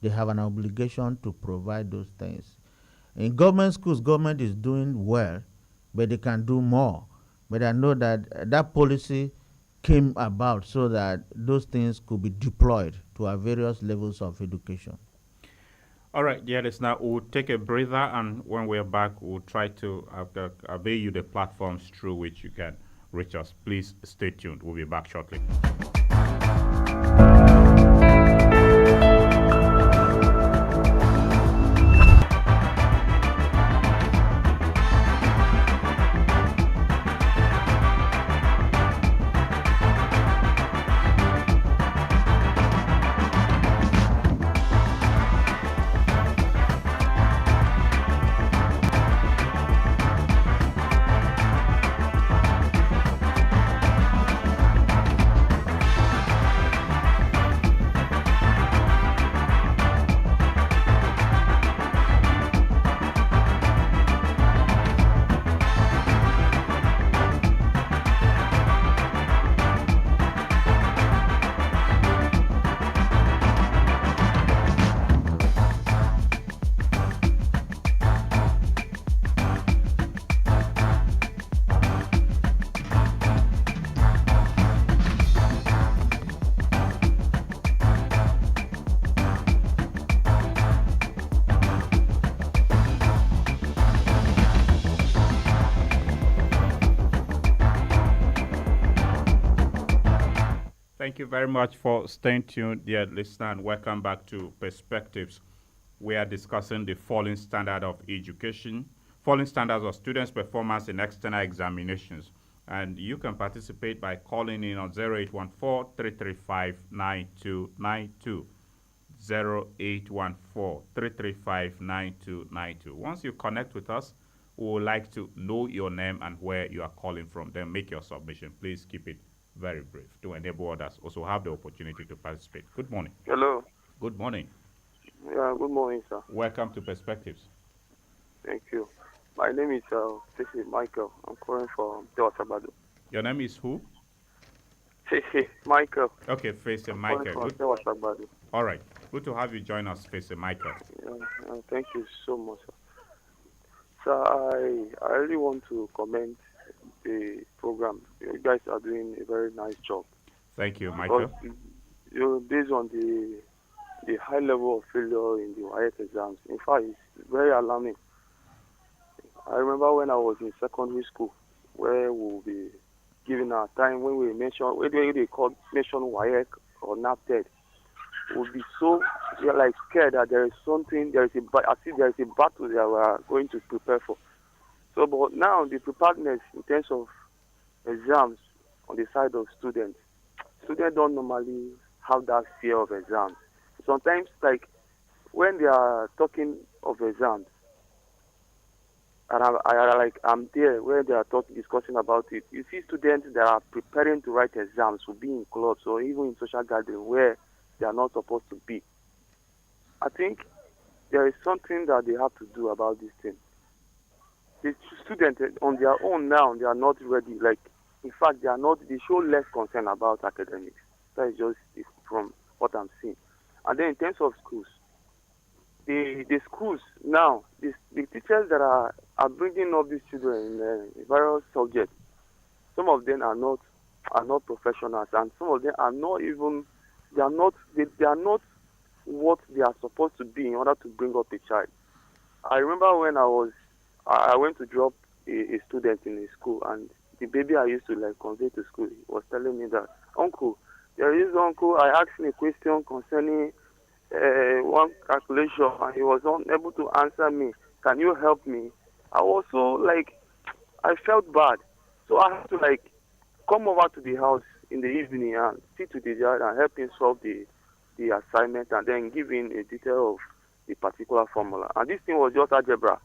they have an obligation to provide those things. In government schools, government is doing well, but they can do more. But I know that that policy came about so that those things could be deployed to our various levels of education. All right, dear listener, we'll take a breather, and when we're back, we'll try to avail you the platforms through which you can reach us. Please stay tuned. We'll be back shortly. Thank you very much for staying tuned, dear listener, and welcome back to Perspectives. We are discussing the falling standard of education, falling standards of students' performance in external examinations. And you can participate by calling in on 0814-335-9292. 0814-335-9292. Once you connect with us, we would like to know your name and where you are calling from. Then make your submission. Please keep it very brief to enable others also have the opportunity to participate. Good morning. Hello. Good morning. Yeah, good morning, sir. Welcome to Perspectives. Thank you. My name is Michael. I'm calling from Tewasabado. Your name is who? Michael. Okay, Face I'm calling Michael. from Good. Tewasabado. All right. Good to have you join us, Face Michael. Thank you so much, sir. So I really want to commend the program. You guys are doing a very nice job. Thank you, Because Michael. based on the high level of failure in the WAEC exams, in fact, it's very alarming. I remember when I was in secondary school, where we'll be given our time when we mention, when they mention WAEC or NAPTED, we'll be so like scared that there is something, as if there is a battle that we are going to prepare for. So, but now the preparedness in terms of exams on the side of students don't normally have that fear of exams. Sometimes, like when they are talking of exams, and I'm there where they are discussing about it. You see students that are preparing to write exams will be in clubs or even in social gatherings where they are not supposed to be. I think there is something that they have to do about this thing. The students on their own now, they are not ready. Like, in fact, they show less concern about academics. That is just from what I'm seeing. And then in terms of schools, the schools now, the teachers that are bringing up these children in various subjects, some of them are not professionals, and some of them are not even they are not what they are supposed to be in order to bring up a child. I remember when I went to drop a student in a school, and the baby I used to convey to school was telling me that, "Uncle, there is uncle. I asked him a question concerning one calculation, and he was unable to answer me. Can you help me?" I was so I felt bad, so I had to come over to the house in the evening and sit with the child and help him solve the assignment, and then give him a detail of the particular formula. And this thing was just algebra.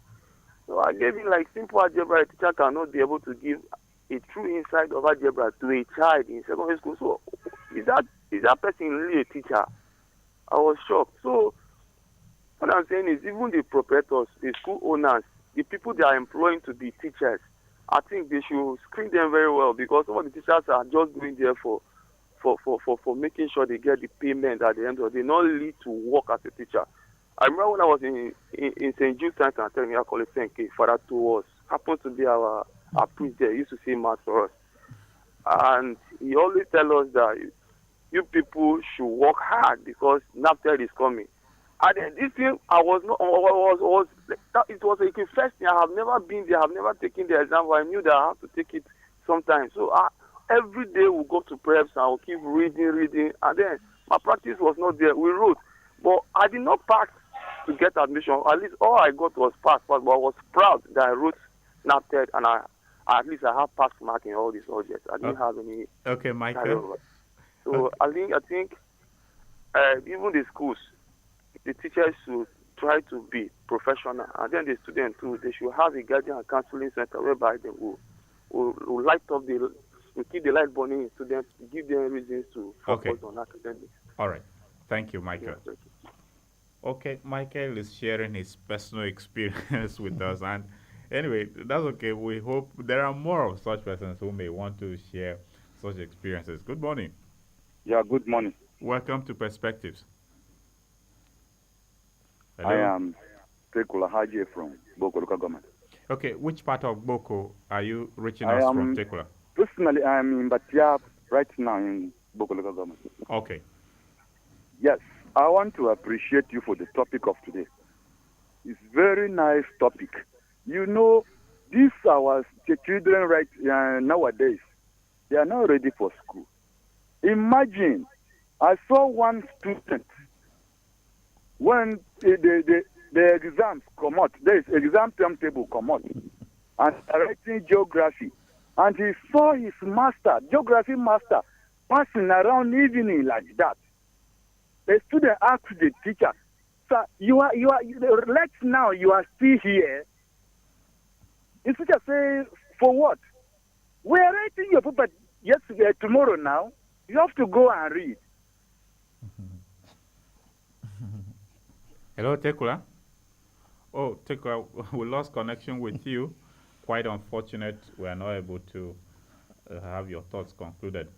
So I gave him simple algebra. A teacher cannot be able to give a true insight of algebra to a child in secondary school. So is that person really a teacher? I was shocked. So what I'm saying is, even the proprietors, the school owners, the people they are employing to be teachers, I think they should screen them very well, because some of the teachers are just going there for making sure they get the payment at the end of the day, not really to work as a teacher. I remember when I was in St. Jude Science and Technical College, Father to us, happened to be our priest there. He used to say math for us. And he always tell us that you people should work hard because NAPTED is coming. And then this thing, it was a first thing. I have never been there. I have never taken the exam, but I knew that I have to take it sometime. So every day we go to preps and we'll keep reading. And then my practice was not there. We wrote. But I did not pass to get admission. At least all I got was pass. But I was proud that I wrote NAPTED, and at least I have pass mark in all these subjects. I didn't have any. Okay, Michael. So okay. I think even the schools, the teachers should try to be professional, and then the students too. They should have a guidance and counseling center whereby they will light up will keep the light burning in students, give them reasons to focus on academics. All right. Thank you, Michael. Yeah, thank you. Okay, Michael is sharing his personal experience with us, and anyway, that's okay. We hope there are more of such persons who may want to share such experiences. Good morning. Yeah, good morning. Welcome to Perspectives. Hello? I am Tekula Haji from Boko local government. Okay, which part of Boko are you reaching us from, Tekula? Personally, I am in Batiab right now in Boko local government. Okay. Yes, I want to appreciate you for the topic of today. It's very nice topic. You know, these our children right nowadays, they are not ready for school. Imagine, I saw one student when the exams come out, there is exam timetable come out, and writing geography, and he saw his geography master, passing around evening like that. The student asked the teacher, "Sir, you are right now. You are still here." The teacher says, "For what? We are writing your paper yesterday, tomorrow now. You have to go and read." Hello, Tekula. Oh, we lost connection with you. Quite unfortunate. We are not able to have your thoughts concluded.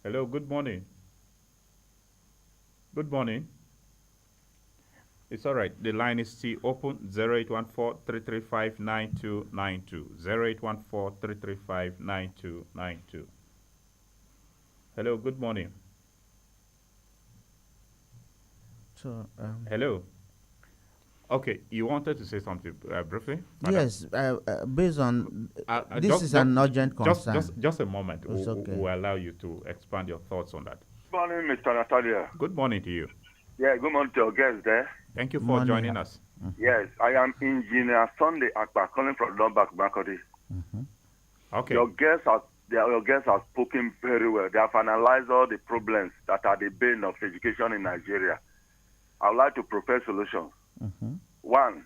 Hello, good morning. Good morning. It's all right. The line is still open. 0814-335-9292. 0814-335-9292. Hello, good morning. So, Hello. Okay, you wanted to say something briefly? Madam? yes, based on this just- is an urgent Just, concern. just a moment. It's okay. We'll allow you to expand your thoughts on that. Good morning, Mr. Natalia. Good morning to you. Yeah, good morning to your guests there. Thank you for Morning. joining us. Yes, I am Engineer Sunday Akpa calling from Lombard, Makodi. Okay. Your guests have spoken very well. They have analyzed all the problems that are the bane of education in Nigeria. I would like to propose solutions. One,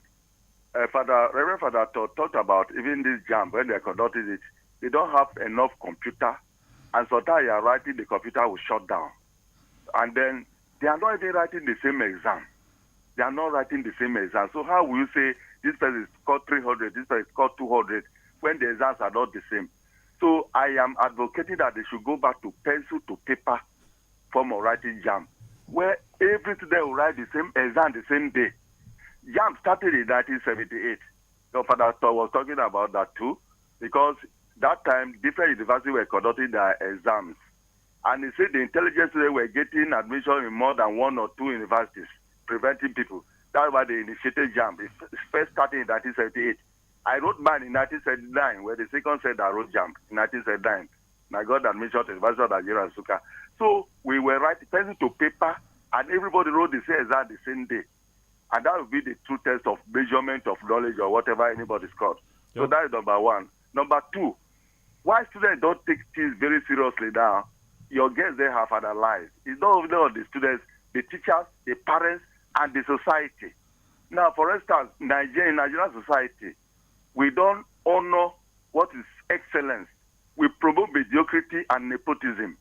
Reverend Father talked about even this jam when they conducted it. They don't have enough computer, and sometimes you are writing, the computer will shut down, and then they are not even writing the same exam. They are not writing the same exam. So how will you say this person scored 300, this person scored 200 when the exams are not the same? So I am advocating that they should go back to pencil to paper form of writing jam, where every student will write the same exam the same day. Jam started in 1978. Your father was talking about that too, because that time different universities were conducting their exams. And he said the intelligence students were getting admission in more than one or two universities, preventing people. That's why they initiated JAM. It first started in 1978. I wrote mine in 1979, where the second said I wrote JAM in 1979. And I got admission to the University of Nigeria, Nsukka. So we were writing pencil to paper, and everybody wrote the same exam the same day. And that would be the true test of measurement of knowledge or whatever anybody's called. So Yep. that is number one. Number two, why students don't take things very seriously now, your guests they have analyzed. It's not only on the students, the teachers, the parents, and the society. Now, for instance, in Nigerian society, we don't honor what is excellence. We promote mediocrity and nepotism.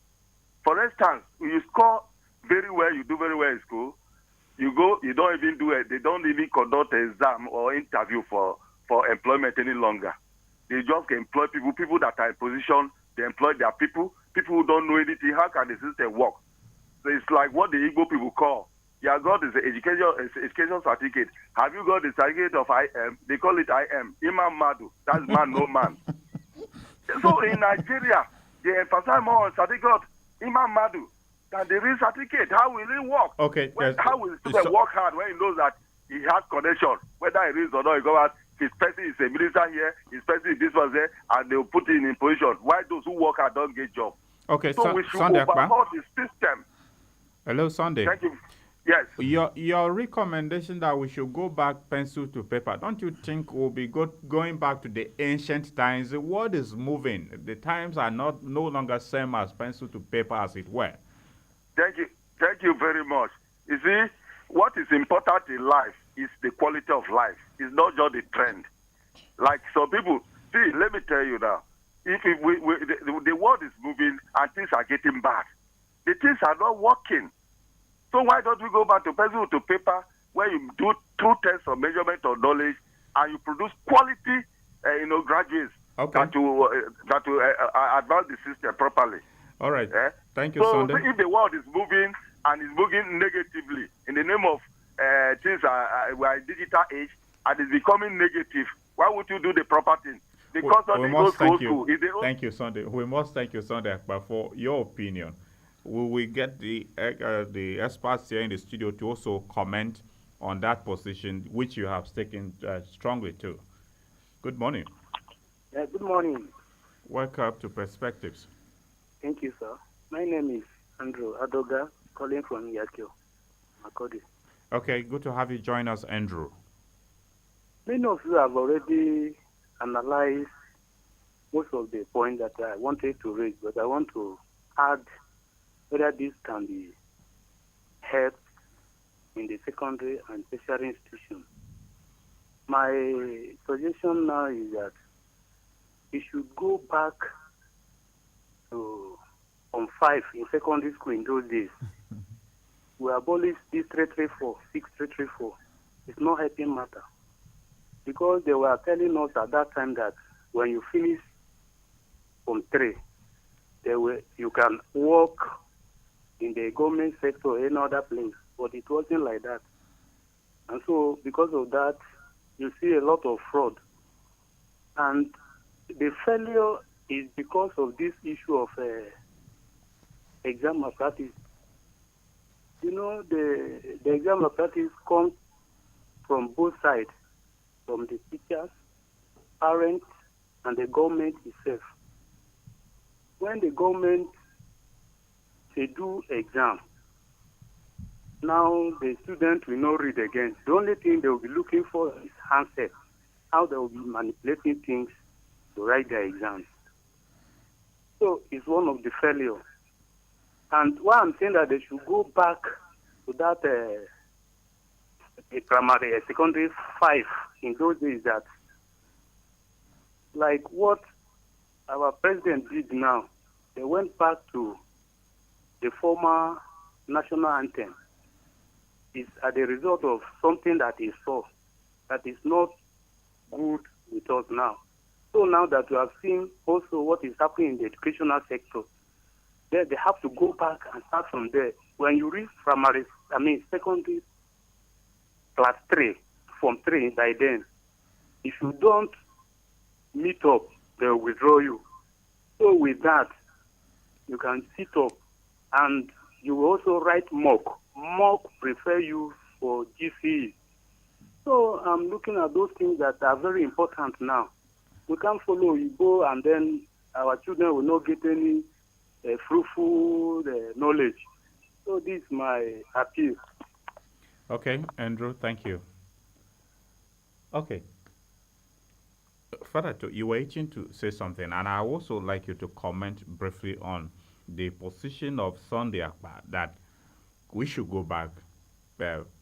For instance, when you score very well, you do very well in school, you go, you don't even do it. They don't even conduct an exam or interview for employment any longer. They just employ people that are in position, they employ their people who don't know anything. How can the system work? So it's like what the Igbo people call, you have got this education certificate. Have you got the certificate of IM? They call it IM, Imam Madu. That's man, no man. So in Nigeria, they emphasize more on certificate, Imam Madu, than the real certificate. How will it work? Okay. How will the student work hard when he knows that he has connection, whether he reads or not? He go out, his person is a minister here, his person is this one there, and they'll put him in position. Why those who work hard don't get job? Okay, So we should Sunday Akpa. overhaul the system. Hello, Sunday. Thank you. Yes. Your recommendation that we should go back pencil to paper, don't you think we'll be going back to the ancient times? The world is moving. The times are no longer same as pencil to paper as it were. Thank you. Thank you very much. You see, what is important in life is the quality of life. It's not just the trend. Like some people, see, let me tell you now, if the world is moving and things are getting bad, the things are not working. So why don't we go back to pencil to paper, where you do true tests of measurement of knowledge, and you produce quality, graduates Okay. that will advance the system properly. All right. Eh? Thank you, So Sunday. if the world is moving and is moving negatively in the name of things we are in digital age and is becoming negative, why would you do the proper thing? Because of we the must old thank school. you. Thank you, Sunday. We must thank you, Sunday Akpa, for your opinion. We will get the experts here in the studio to also comment on that position, which you have taken strongly too. Good morning. Good morning. Welcome to Perspectives. Thank you, sir. My name is Andrew Adoga, calling from Yakio, Makodi. Okay, good to have you join us, Andrew. Many of you have already analyzed most of the points that I wanted to raise, but I want to add whether this can be helped in the secondary and tertiary institutions. My suggestion now is that we should go back to on 5 in secondary school in those days. We abolished this 334, 6334. It's not helping matter. because they were telling us at that time that when you finish Form 3, you can work in the government sector or any other place, but it wasn't like that. And so because of that, you see a lot of fraud. And the failure is because of this issue of exam malpractice. You know, the exam malpractice comes from both sides, from the teachers, parents, and the government itself. When the government they do exam, now the student will not read again. The only thing they will be looking for is handset, how they will be manipulating things to write their exams. So it's one of the failure. And why I'm saying that they should go back to that primary, secondary 5 in those days, that like what our president did now, they went back to the former national anthem. It's as a result of something that he saw that is not good with us now. So now that we have seen also what is happening in the educational sector, they have to go back and start from there. When you reach secondary class 3, Form 3 by then, if you don't meet up, they'll withdraw you. So with that, you can sit up and you will also write mock. Mock prepare you for GCE. So I'm looking at those things that are very important now. We can't follow Igbo and then our children will not get any fruitful knowledge. So this is my appeal. Okay, Andrew, thank you. Okay. Further, you were itching to say something, and I also like you to comment briefly on the position of Sunday Akpa that we should go back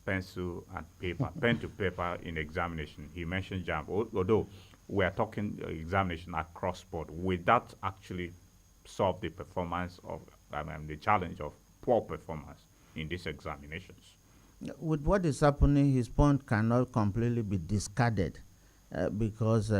pencil and paper, pen to paper in examination. He mentioned JAMB, although we are talking examination across board. Will that actually solve the performance of, the challenge of poor performance in these examinations? With what is happening, his point cannot completely be discarded because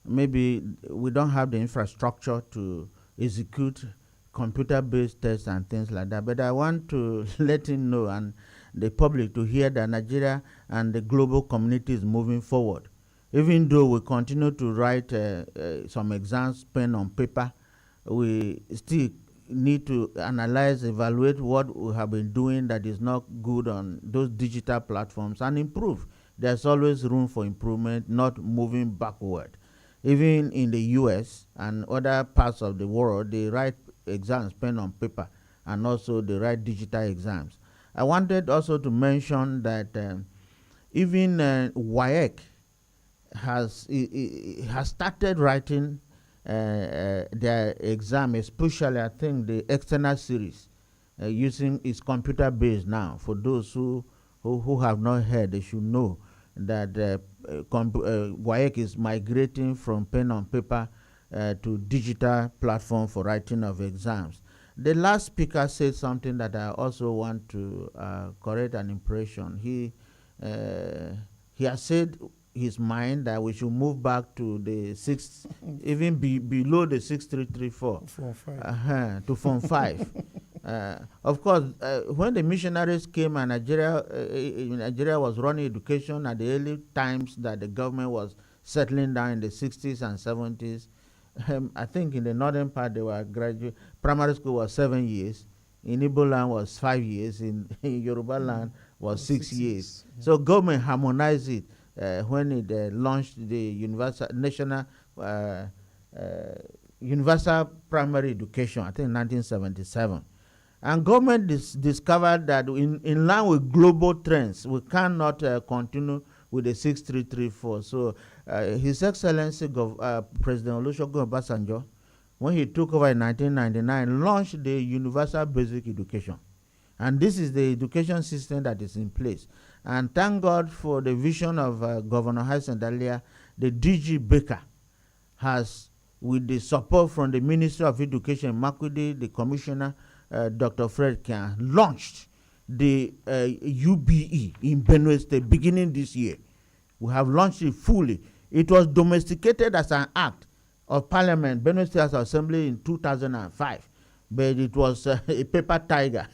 maybe we don't have the infrastructure to execute computer-based tests and things like that. But I want to let him know and the public to hear that Nigeria and the global community is moving forward. Even though we continue to write some exams pen on paper, we still need to analyze, evaluate what we have been doing that is not good on those digital platforms and improve. There's always room for improvement, not moving backward. Even in the US and other parts of the world, they write exams pen on paper and also they write digital exams. I wanted also to mention that even WAEC has started writing their exam, especially I think the external series, using is computer based now. For those who have not heard, they should know that WAEC is migrating from pen on paper to digital platform for writing of exams. The last speaker said something that I also want to correct an impression. He has said his mind that we should move back to the even below the 6334 to Form 5. Of course, when the missionaries came and Nigeria was running education at the early times that the government was settling down in the 60s and 70s, I think in the northern part they were graduate. Primary school was 7 years. In Igbo land was 5 years. In Yoruba land was 6 years. Yeah. So government harmonized it when it launched the universal primary education, I think in 1977. And government discovered that in line with global trends, we cannot continue with the 6334. So His Excellency President Olusegun Obasanjo, when he took over in 1999, launched the Universal Basic Education. And this is the education system that is in place. And thank God for the vision of Governor Hyson Dalia, the DG Baker has, with the support from the Ministry of Education, Makwidi, the Commissioner, Dr. Fred Kian, launched the UBE in Benue State beginning this year. We have launched it fully. It was domesticated as an act of Parliament, Benue State House Assembly in 2005, but it was a paper tiger.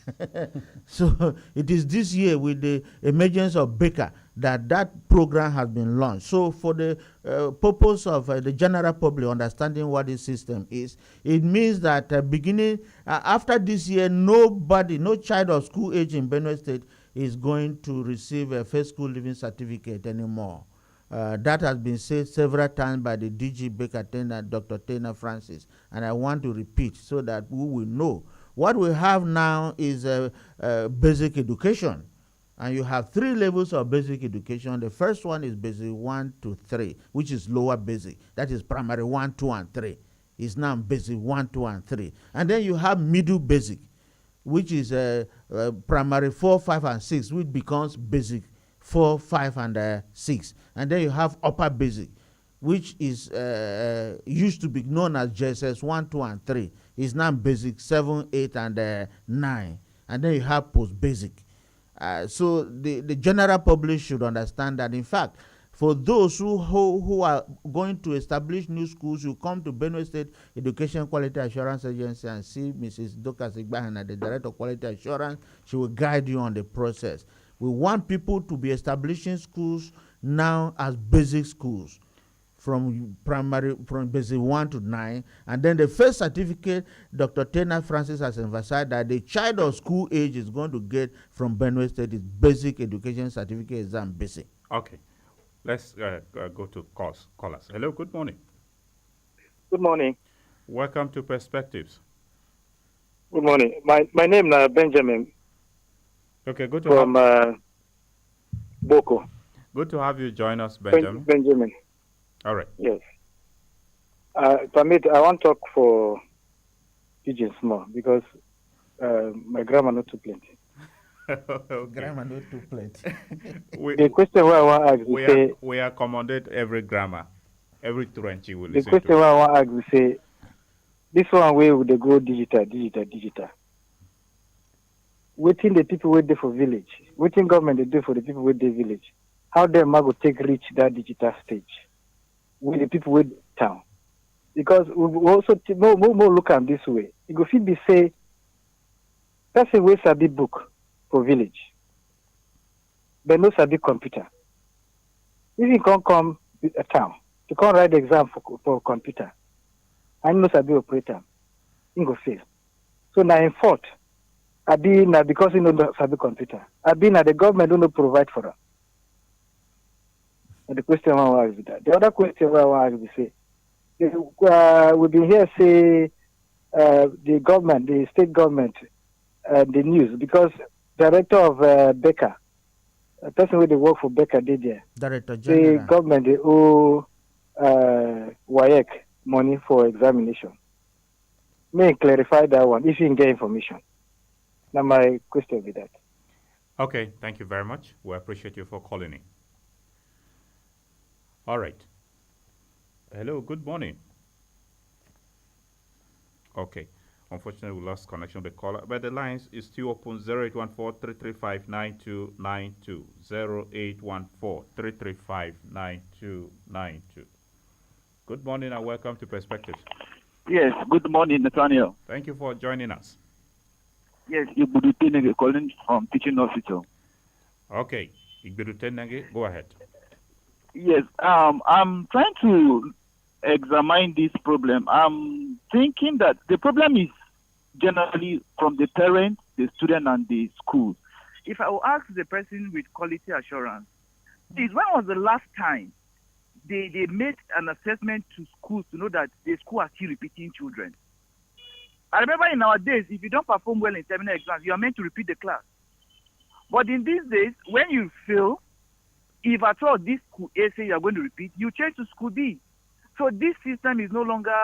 So it is this year with the emergence of Baker that program has been launched. So for the purpose of the general public understanding what this system is, it means that beginning after this year, no child of school age in Benue State is going to receive a first school living certificate anymore. That has been said several times by the DG Baker Dr. Tena Francis, and I want to repeat so that we will know. What we have now is basic education, and you have 3 levels of basic education. The first one is basic 1 to 3, which is lower basic. That is primary 1, 2, and 3. It's now basic 1, 2, and 3. And then you have middle basic, which is primary 4, 5, and 6, which becomes basic 4, 5, and 6. And then you have upper basic, which is used to be known as JSS 1, 2, and 3. It's now basic 7, 8, and 9. And then you have post basic. So the general public should understand that, in fact, for those who are going to establish new schools, you come to Benue State Education Quality Assurance Agency and see Mrs. Doka Sigbahana, the Director of Quality Assurance. She will guide you on the process. We want people to be establishing schools now as basic schools from basic 1 to 9. And then the first certificate, Dr. Tena Francis has emphasized that the child of school age is going to get from Benue State is basic education certificate exam basic. Okay. Let's go to callers. Hello, good morning. Good morning. Welcome to Perspectives. Good morning. My name is Benjamin. Okay, good to from Boko. Good to have you join us, Benjamin. Benjamin. All right. Yes. Permit, I want to talk for pigeons more because my grammar not too plenty. Okay. Grammar not too plenty. The question where I want to ask we accommodate every grammar, every Turanchi will the listen question to. where I want to ask is say, this one way would they go digital. Waiting the people wait there for village. Waiting government they do for the people wait there village. How them go take reach that digital stage? With the people with town. Because we also more look at this way. It go fit be say person wey sabi book for village, but no sabi computer. If you can't come a town, you can't write the exam for computer, and no sabi operator, you go fail. So now in fault, I be na because you no sabi computer. I be na the government don't provide for them. And the question I want to ask is that. The other question I want to ask is say, we've been here say the government, the state government, the news because director of Becker, a person who they work for Becker did there. Director General. The government they owe WAEC money for examination. May I clarify that one if you can get information. Now my question will be that. Okay, thank you very much. We appreciate you for calling in. All right. Hello, good morning. Okay. Unfortunately, we lost connection with the caller, but the lines is still open 0814-335-9292. 0814-335-9292. Good morning and welcome to Perspectives. Yes, good morning, Nathaniel. Thank you for joining us. Yes, Igbudu calling from teaching hospital. Okay, Igbudu Tenenge, go ahead. Yes, I'm trying to examine this problem. I'm thinking that the problem is generally from the parents, the student, and the school. If I will ask the person with quality assurance, please, when was the last time they made an assessment to schools to know that the school are still repeating children? I remember in our days, if you don't perform well in terminal exams, you are meant to repeat the class. But in these days, when you fail, if at all this school A say you are going to repeat, you change to school B. So this system is no longer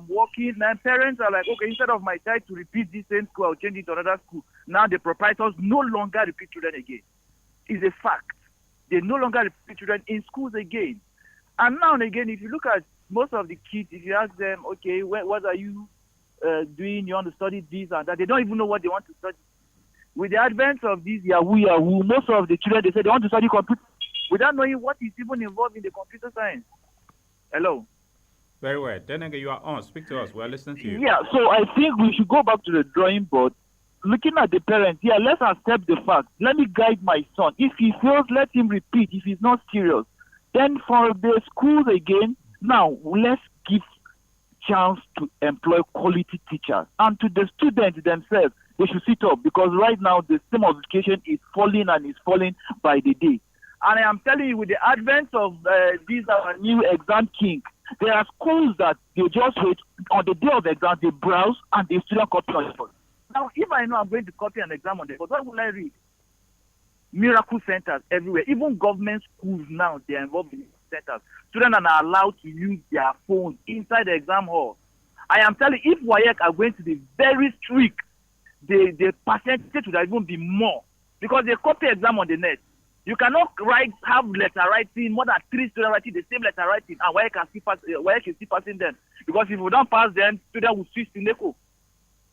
working. And parents are like, okay, instead of my child to repeat this same school, I'll change it to another school. Now the proprietors no longer repeat children again. It's a fact. They no longer repeat children in schools again. And now and again, if you look at most of the kids, if you ask them, okay, what are you doing? You want to study this and that? They don't even know what they want to study. With the advent of this Yahoo, most of the children, they say they want to study computer. without knowing what is even involved in the computer science. Hello. Very well. Then again, you are on. Speak to us. We're listening to you. Yeah, so I think we should go back to the drawing board. Looking at the parents, yeah, let's accept the fact. Let me guide my son. If he fails, let him repeat. If he's not serious, then for the schools again, now let's give chance to employ quality teachers. And to the students themselves, they should sit up, because right now the system of education is falling and is falling by the day. And I am telling you, with the advent of these new exam king, there are schools that they just wait on the day of exam, they browse and the student copy on the board. Now, if I know I'm going to copy an exam on the board, what will I read? Miracle centers everywhere. Even government schools now, they are involved in centers. Students are allowed to use their phones inside the exam hall. I am telling you, if WAEC are going to be very strict, the percentage would even be more, because they copy exam on the net. You cannot have letter writing, more than 3 students writing the same letter writing, and WAEC is still passing them. Because if we don't pass them, students will switch to NECO.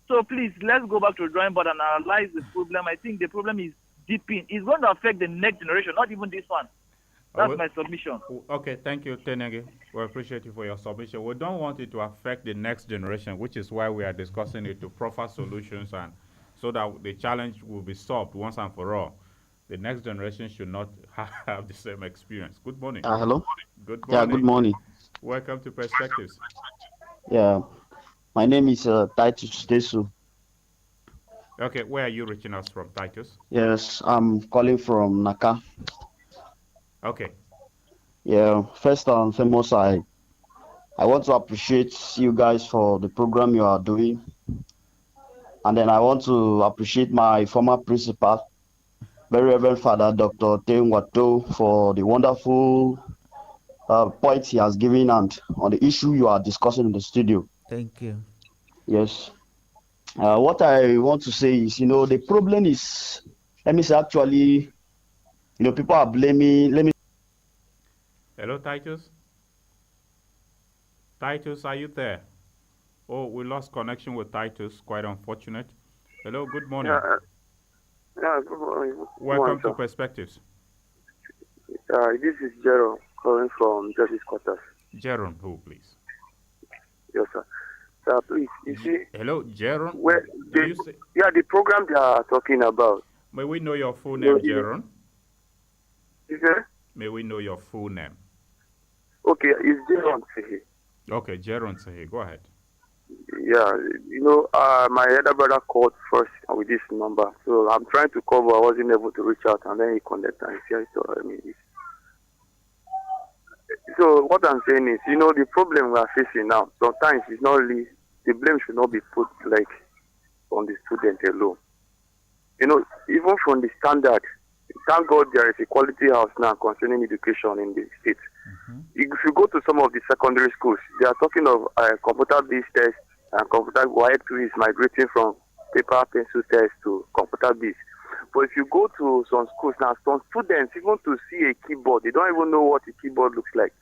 So please, let's go back to the drawing board and analyze the problem. I think the problem is deep in. It's going to affect the next generation, not even this one. That's my submission. Okay, thank you, Tenege. We appreciate you for your submission. We don't want it to affect the next generation, which is why we are discussing it to proffer solutions, and so that the challenge will be solved once and for all. The next generation should not have the same experience. Good morning. Hello. Good morning. Yeah, good morning. Welcome to Perspectives. Yeah, my name is Titus Desu. Okay, where are you reaching us from, Titus? Yes, I'm calling from Naka. Okay. Yeah, first and foremost, I want to appreciate you guys for the program you are doing. And then I want to appreciate my former principal, Very Reverend Father Dr. Tengwato, for the wonderful points he has given and on the issue you are discussing in the studio. Thank you. Yes. What I want to say is, the problem is, let me say, actually, people are blaming. Hello, Titus? Titus, are you there? Oh, we lost connection with Titus. Quite unfortunate. Hello, good morning. Yeah, good morning. Welcome to Perspectives. This is Jero calling from Justice Quarters. Jaron, who, please? Yes, sir. Sir, please, you see... Hello, Jaron? The program they are talking about. May we know your full name, Jaron? Is there? May we know your full name? Okay, it's Jaron Sehi. Okay, Jaron Sehi, go ahead. Yeah, my elder brother called first with this number, so I'm trying to call, but I wasn't able to reach out, and then he connected and said, so what I'm saying is, the problem we are facing now, sometimes it's not really, the blame should not be put on the student alone. Even from the standard, thank God there is a quality house now concerning education in the state. Mm-hmm. If you go to some of the secondary schools, they are talking of computer-based tests, and computer WAEC is migrating from paper pencil tests to computer-based. But if you go to some schools now, some students, even to see a keyboard, they don't even know what a keyboard looks like.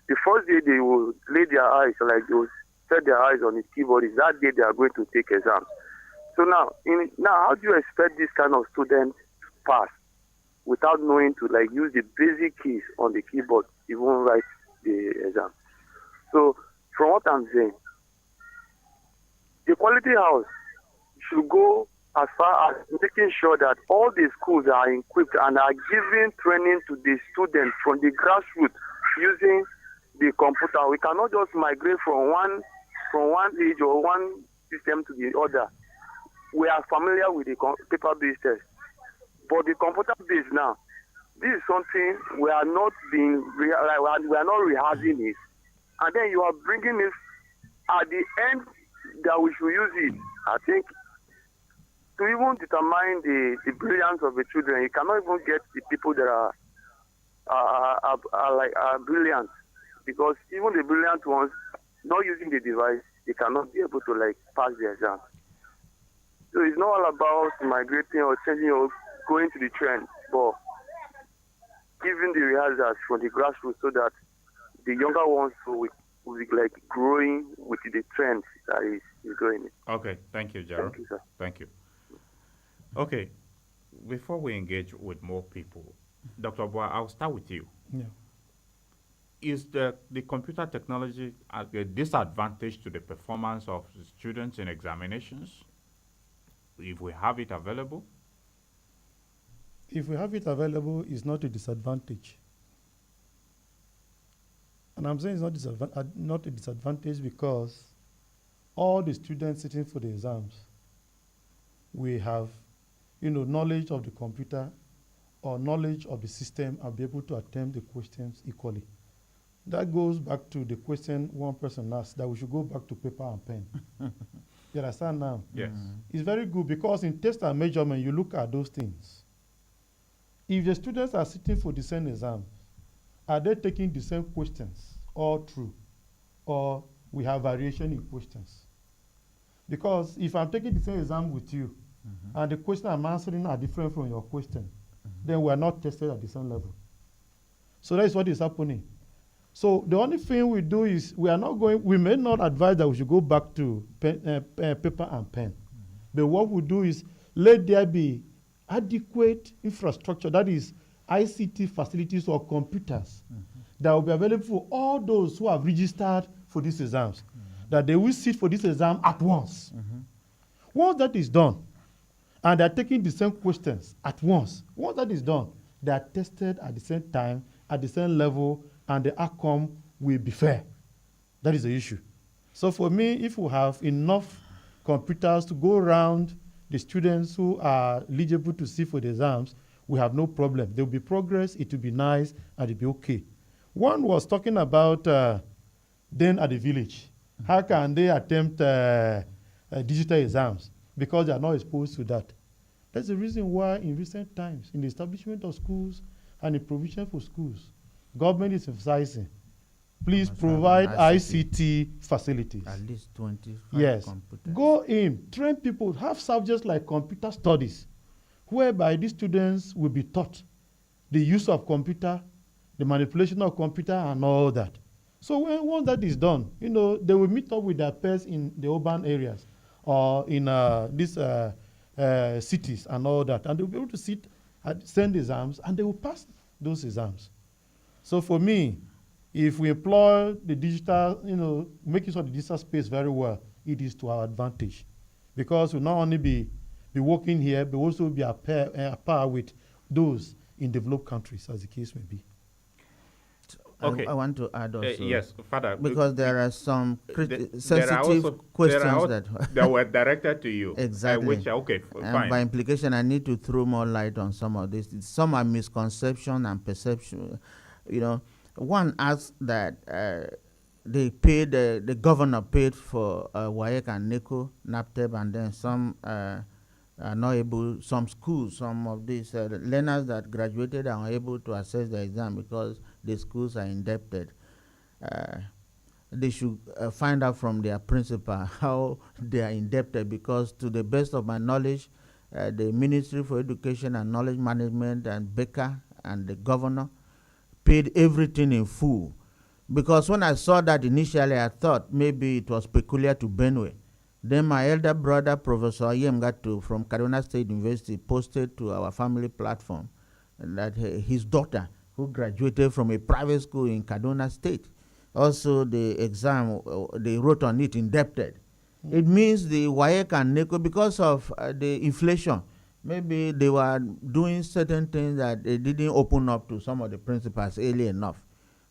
The first day they will lay their eyes, like they will set their eyes on the keyboard, is that day they are going to take exams. So now how do you expect this kind of student to pass without knowing to use the basic keys on the keyboard, even write the exam? So from what I'm saying, the quality house should go as far as making sure that all the schools are equipped and are giving training to the students from the grassroots using the computer. We cannot just migrate from one age or one system to the other. We are familiar with the paper-based test, but the computer-based now, this is something we are not we are not rehearsing it, and then you are bringing it at the end that we should use it. I think to even determine the brilliance of the children, you cannot even get the people that are brilliant, because even the brilliant ones, not using the device, they cannot be able to pass the exam. So it's not all about migrating or changing or going to the trend, but giving the rehearsals from the grassroots so that the younger ones will be growing with the trend that is going. Okay, thank you, Jaron. Thank you, sir. Thank you. Okay, before we engage with more people, Dr. Boa, I'll start with you. Yeah. Is the computer technology a disadvantage to the performance of the students in examinations if we have it available? If we have it available, it's not a disadvantage. And I'm saying it's not a disadvantage because all the students sitting for the exams, we have, knowledge of the computer or knowledge of the system and be able to attempt the questions equally. That goes back to the question one person asked, that we should go back to paper and pen. You understand now? Yes. It's very good because in test and measurement, you look at those things. If the students are sitting for the same exam, are they taking the same questions all through? Or we have variation in questions? Because if I'm taking the same exam with you, and the question I'm answering are different from your question, then we are not tested at the same level. So that is what is happening. So the only thing we do is we may not advise that we should go back to paper and pen. But what we do is let there be adequate infrastructure, that is ICT facilities or computers that will be available for all those who have registered for these exams, that they will sit for this exam at once. Once that is done, and they're taking the same questions at once, once that is done, they are tested at the same time, at the same level, and the outcome will be fair. That is the issue. So for me, if we have enough computers to go around the students who are eligible to sit for the exams, we have no problem. There will be progress, it will be nice, and it will be okay. One was talking about then at the village. How can they attempt digital exams? Because they are not exposed to that. That's the reason why in recent times, in the establishment of schools and the provision for schools, government is emphasizing, please provide ICT facilities. At least 25 yes. computers. Go in, train people, have subjects like computer studies, whereby these students will be taught the use of computer, the manipulation of computer, and all that. So once that is done, they will meet up with their peers in the urban areas or in these cities and all that, and they'll be able to sit and send exams, and they will pass those exams. So for me, if we employ the digital, make use of the digital space very well, it is to our advantage, because we'll not only be working here, but also be at par with those in developed countries, as the case may be. Okay. I want to add also. Yes, Father. Because there are some sensitive questions that were directed to you. Exactly. Fine. By implication, I need to throw more light on some of this. Some are misconception and perception. One asked that they paid, the governor paid for WAEC and NECO, NAPTEP, and then some are not able, some schools, some of these learners that graduated are unable to access the exam because the schools are indebted. They should find out from their principal how they are indebted, because to the best of my knowledge, the Ministry for Education and Knowledge Management and Becker and the governor paid everything in full. Because when I saw that initially, I thought maybe it was peculiar to Benue. Then my elder brother, Professor Ayem Gatu from Kaduna State University, posted to our family platform that his daughter, who graduated from a private school in Kaduna State, also the exam, they wrote on it, indebted. It means the WAEC and NECO, because of the inflation, maybe they were doing certain things that they didn't open up to some of the principals early enough,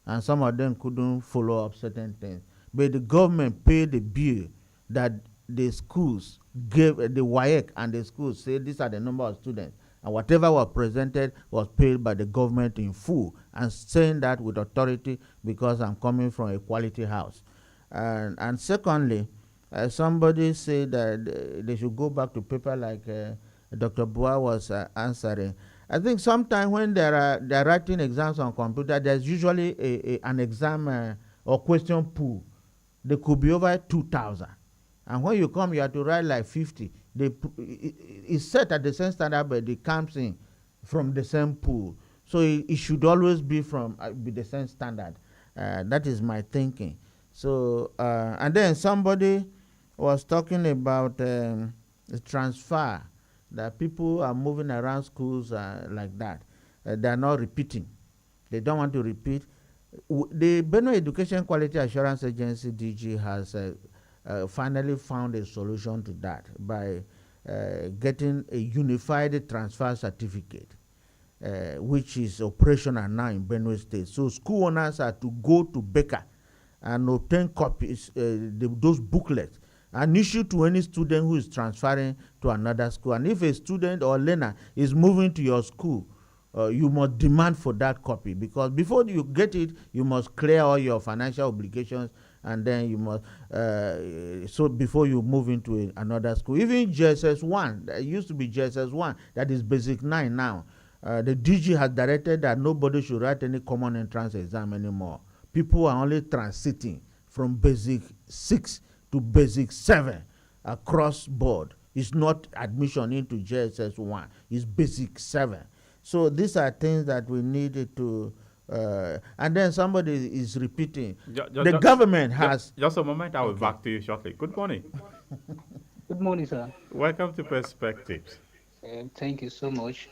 and some of them couldn't follow up certain things. But the government paid the bill that the schools gave, the WAEC and the schools say these are the number of students, and whatever was presented was paid by the government in full, and saying that with authority because I'm coming from a quality house. And secondly, somebody said that they should go back to paper like Dr. Boa was answering. I think sometimes when they're writing exams on computer, there's usually an exam or question pool. They could be over 2,000. And when you come, you have to write like 50. It's set at the same standard, but it comes in from the same pool. So it should always be from the same standard. That is my thinking. So, and then somebody was talking about the transfer, that people are moving around schools like that. they are not repeating. They don't want to repeat. The Benue Education Quality Assurance Agency (DG) has finally found a solution to that by getting a unified transfer certificate, which is operational now in Benue State. So school owners are to go to Becca and obtain copies, those booklets, and issue to any student who is transferring to another school. And if a student or learner is moving to your school, you must demand for that copy, because before you get it, you must clear all your financial obligations, and then you must so before you move into another school. Even JSS1, that used to be JSS1, that is basic 9 now. The DG has directed that nobody should write any common entrance exam anymore. People are only transiting from basic 6 to basic 7 across board. It's not admission into JSS1, it's basic 7. So these are things that we needed to, and then somebody is repeating. The government has. Just a moment, I will back to you shortly. Good morning. Good morning, sir. Welcome to Perspectives. Thank you so much.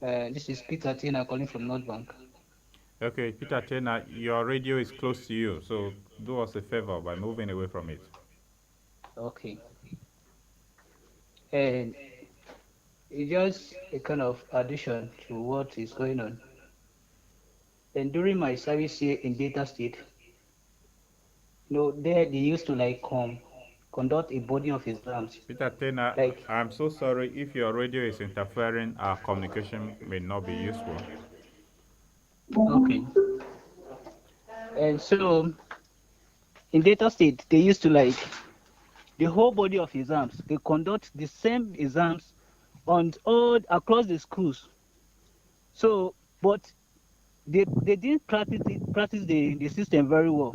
This is Peter Tina calling from North Bank. Okay, Peter Tina, your radio is close to you, so do us a favor by moving away from it. Okay. And it's just a kind of addition to what is going on. And during my service here in Delta State, there they used to conduct a body of exams. Peter Tina, I'm so sorry if your radio is interfering. Our communication may not be useful. Okay. And so in Delta State, they used to the whole body of exams. They conduct the same exams on all across the schools. So, but they didn't practice the system very well.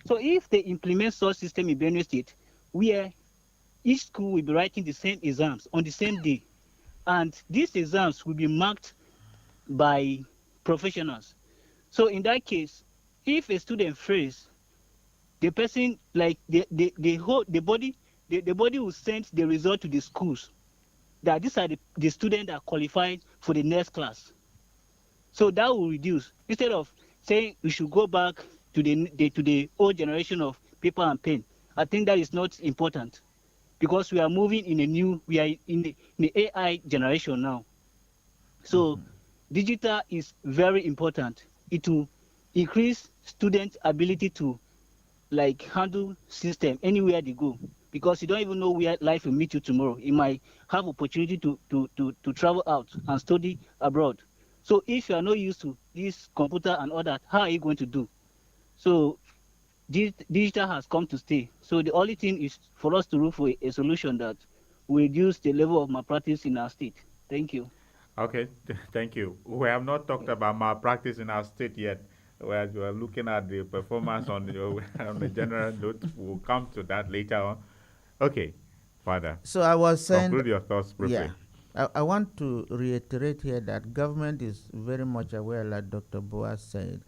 So if they implement such system in Benue State, where each school will be writing the same exams on the same day, and these exams will be marked by professionals. So in that case, if a student fails, the person the body will send the result to the schools that these are the students that qualified for the next class. So that will reduce, instead of saying we should go back to the old generation of paper and pen. I think that is not important, because we are moving we are in the AI generation now. So digital is very important. It will increase students' ability to handle system anywhere they go, because you don't even know where life will meet you tomorrow. You might have opportunity to travel out and study abroad. So if you are not used to this computer and all that, how are you going to do? So digital has come to stay. So the only thing is for us to look for a solution that will reduce the level of malpractice in our state. Thank you. Okay, thank you. We have not talked about malpractice in our state yet. We're looking at the performance on the general note. We'll come to that later on. Okay, Father. So I was saying. Conclude your thoughts briefly. Yeah, I want to reiterate here that government is very much aware, like Dr. Boaz said,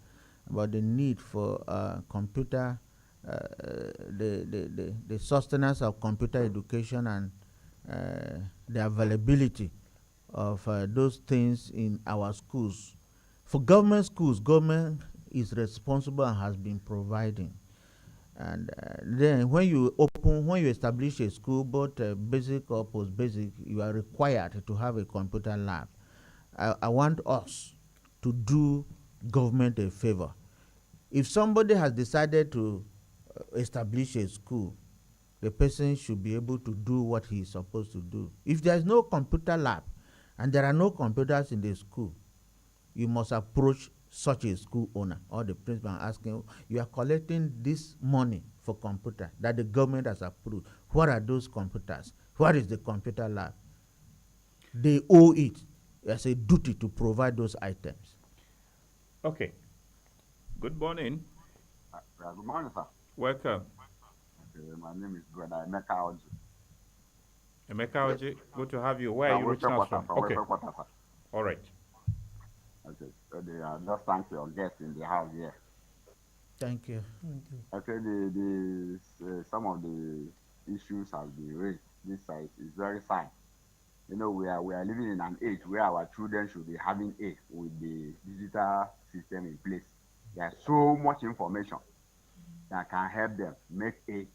about the need for computer, the sustenance of computer education and the availability of those things in our schools. For government schools, government is responsible and has been providing. And then when you establish a school, both basic or post-basic, you are required to have a computer lab. I want us to do government a favor. If somebody has decided to establish a school, the person should be able to do what he is supposed to do. If there is no computer lab and there are no computers in the school, you must approach such a school owner or the principal and ask him, you are collecting this money for computer that the government has approved. What are those computers? What is the computer lab? They owe it as a duty to provide those items. Okay. Good morning. Good morning, sir. Welcome. My name is Brother Emeka Oji. Emeka Oji, good to have you. Where are you reaching out from? Okay. All right. Okay. So just thank your guests in the house here. Thank you. Okay. Some of the issues have been raised. This side is very fine. You know, we are living in an age where our children should be having A with the digital system in place. There's so much information that can help them make A,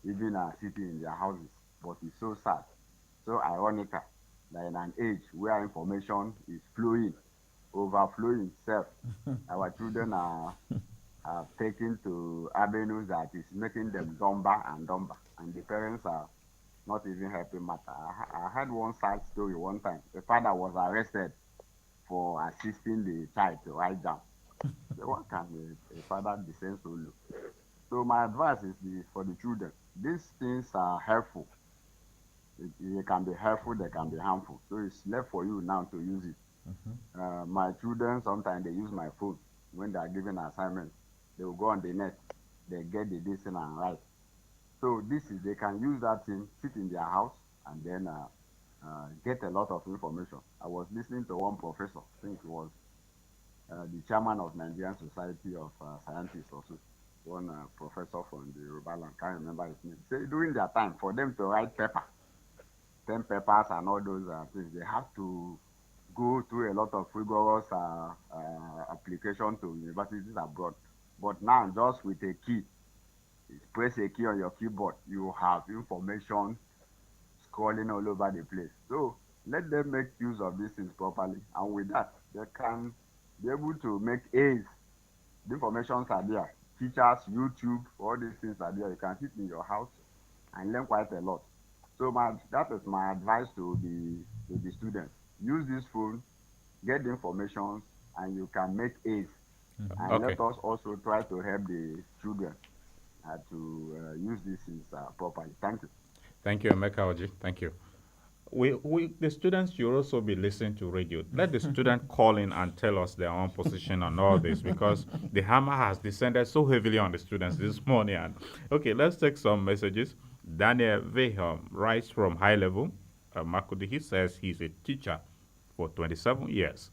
even sitting in their houses. But it's so sad, so ironical that in an age where information is flowing, overflowing itself, our children are taken to avenues that is making them dumber and dumber, and the parents are not even helping matter. I heard one sad story one time. The father was arrested for assisting the child to write down. So what can a father be saying so low? So my advice is for the children. These things are helpful. They can be helpful, they can be harmful. So it's left for you now to use it. My children, sometimes they use my phone when they are given assignments. They will go on the net, they get the listen and write. So they can use that thing, sit in their house, and then get a lot of information. I was listening to one professor, I think he was the chairman of Nigerian Society of Scientists also, one professor from the Yoruba land, can't remember his name. Say during their time, for them to write 10 papers and all those things, they have to go through a lot of rigorous application to universities abroad. But now, just with a key, press a key on your keyboard, you have information scrolling all over the place. So let them make use of these things properly, and with that, they can be able to make A's. The informations are there. Teachers, YouTube, all these things are there. You can sit in your house and learn quite a lot. So that is my advice to the students. Use this phone, get the information, and you can make A's. And Okay. let us also try to help the children to use this properly. Thank you. Thank you, Emeka Oji. Thank you. The students should also be listening to radio. Let the student call in and tell us their own position on all this, because the hammer has descended so heavily on the students this morning. And okay, let's take some messages. Daniel Veham writes from High Level, Makudi. He says he's a teacher for 27 years.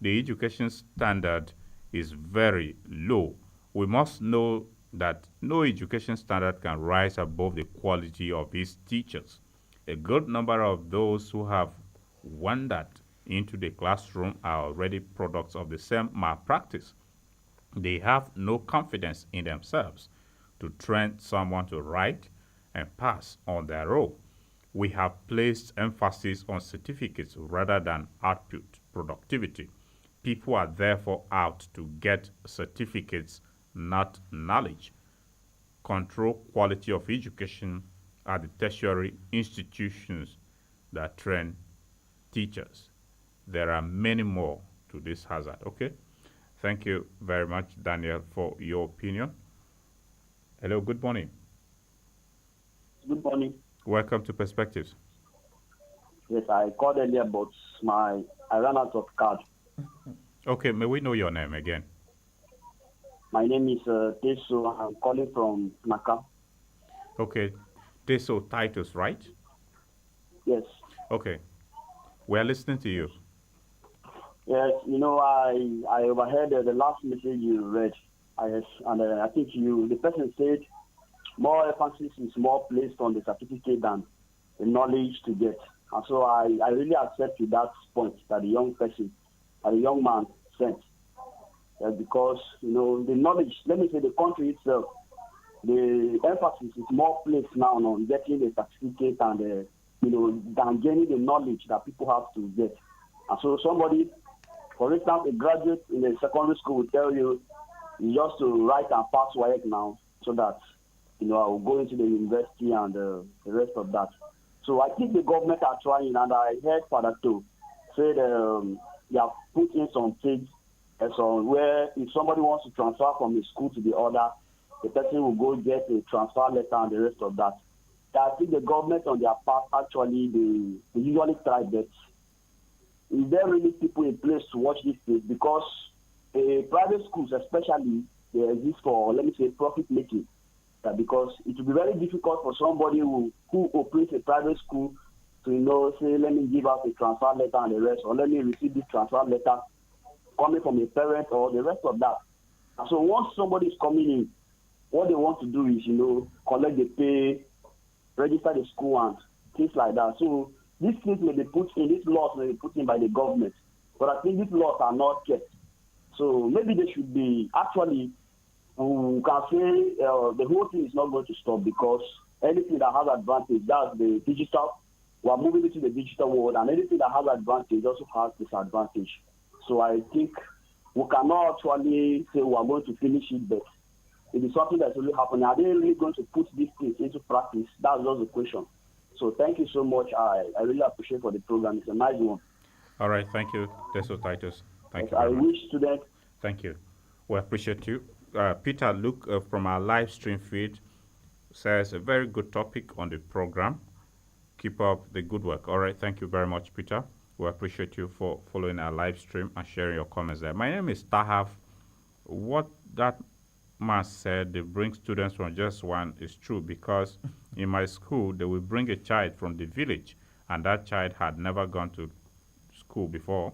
The education standard is very low. We must know that no education standard can rise above the quality of its teachers. A good number of those who have wandered into the classroom are already products of the same malpractice. They have no confidence in themselves to train someone to write and pass on their own. We have placed emphasis on certificates rather than output productivity. People are therefore out to get certificates, not knowledge. Control quality of education at the tertiary institutions that train teachers. There are many more to this hazard. Okay? Thank you very much, Daniel, for your opinion. Hello, good morning. Good morning. Welcome to Perspectives. Yes, I called earlier, but I ran out of card. Okay, may we know your name again? My name is Teso. I'm calling from Naka. Okay, Teso Titus, right? Yes. Okay, we are listening to you. Yes, I overheard the last message you read. I think the person said more emphasis is more placed on the certificate than the knowledge to get. And so I really accept to that point that the young man sent. Because, the knowledge, let me say the country itself, the emphasis is more placed now on getting the certificate and, than gaining the knowledge that people have to get. And so somebody, for instance, a graduate in a secondary school will tell you just to write and pass WAEC now so that, I will go into the university and the rest of that. So I think the government are trying, and I heard Father too say they have put in some things where if somebody wants to transfer from a school to the other, the person will go get a transfer letter and the rest of that. I think the government on their part, actually, they usually try that. Is there really people in place to watch this thing? Because private schools especially, they exist for, let me say, profit making. Because it will be very difficult for somebody who operates a private school to, say, let me give out a transfer letter and the rest, or let me receive this transfer letter coming from a parent or the rest of that. And so once somebody is coming in, what they want to do is, collect the pay, register the school and things like that. So these things may be put in, these laws may be put in by the government, but I think these laws are not kept. So maybe they should be actually, we can say the whole thing is not going to stop, because anything that has advantage, that's the digital. We are moving into the digital world, and anything that has advantage also has disadvantage. So I think we cannot actually say we are going to finish it, but it is something that's really happening. Are they really going to put these things into practice? That's just the question. So thank you so much. I really appreciate for the program. It's a nice one. All right, thank you, Deso Titus. Thank Yes, you very I much. wish students. Thank you. We appreciate you. Peter Luke from our live stream feed says a very good topic on the program. Keep up the good work. All right, thank you very much, Peter. We appreciate you for following our live stream and sharing your comments there. My name is Tahav. What that man said, they bring students from just one, is true, because in my school, they will bring a child from the village, and that child had never gone to school before.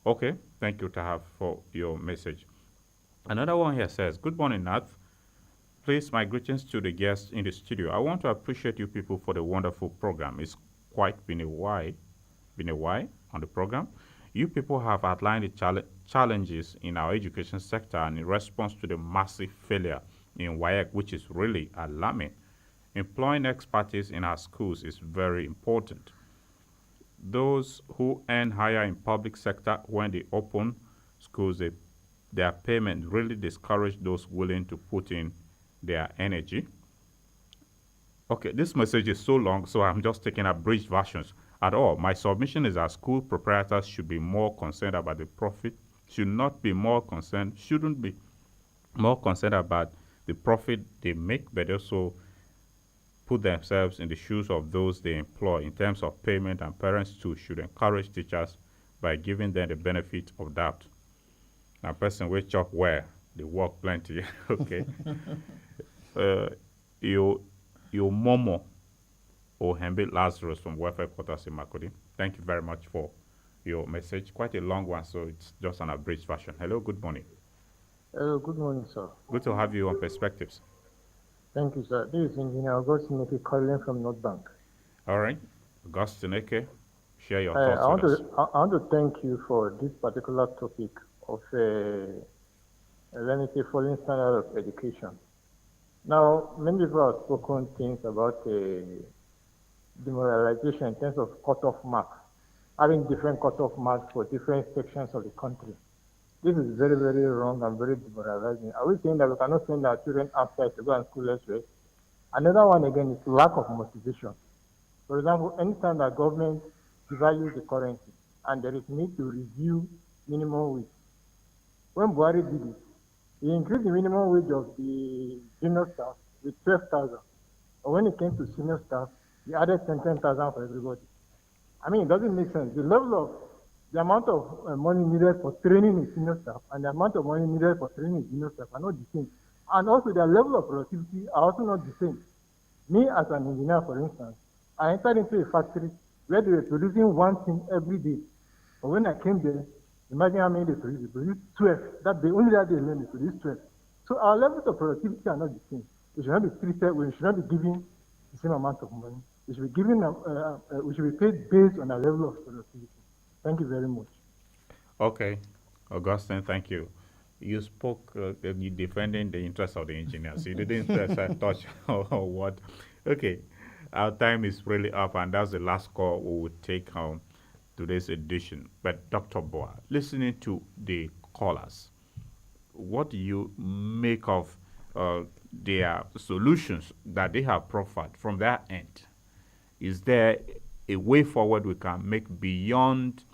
Okay, thank you, Tahav, for your message. Another one here says, good morning, Nath. Please, my greetings to the guests in the studio. I want to appreciate you people for the wonderful program. It's quite been a while on the program. You people have outlined the challenges in our education sector, and in response to the massive failure in WAEC, which is really alarming. Employing expertise in our schools is very important. Those who earn higher in public sector, when they open schools, their payment really discourage those willing to put in their energy. Okay, this message is so long, so I'm just taking abridged versions. At all, my submission is that school proprietors should be more concerned about the profit, shouldn't be more concerned about the profit they make, but also put themselves in the shoes of those they employ in terms of payment, and parents too should encourage teachers by giving them the benefit of doubt. Now, person will chop where they work plenty. Okay. You Momo Ohembe Lazarus from Welfare Quarters in Makodi. Thank you very much for your message. Quite a long one, so it's just an abridged version. Hello, good morning. Hello, good morning, sir. Good to have you on Perspectives. Thank you, sir. This is Engineer Augustine Eke calling from North Bank. All right. Augustine Eke, share your thoughts with us. I want to thank you for this particular topic of, let me say, falling standard of education. Now, many people have spoken things about demoralization in terms of cutoff marks, having different cutoff marks for different sections of the country. This is very, very wrong and very demoralizing. Are we saying that we cannot send our children outside to go and school elsewhere? Another one again is lack of motivation. For example, anytime that government devalues the currency and there is need to review minimum wage, when Buhari did it, he increased the minimum wage of the junior staff with 12,000. But when it came to senior staff, he added 10,000 for everybody. I mean, it doesn't make sense. The amount of money needed for training a senior staff and the amount of money needed for training a junior staff are not the same. And also their level of productivity are also not the same. Me as an engineer, for instance, I entered into a factory where they were producing one thing every day. But when I came there, imagine how many they produced. They produced 12. That only that day alone they produced 12. So our levels of productivity are not the same. We should not be treated, we should not be given the same amount of money. We should be given, we should be paid based on our level of productivity. Thank you very much. Okay, Augustine, thank you. You spoke defending the interests of the engineers. You didn't touch on what. Okay, our time is really up, and that's the last call we will take on today's edition. But Dr. Boa, listening to the callers, what do you make of their solutions that they have proffered from their end? Is there a way forward we can make beyond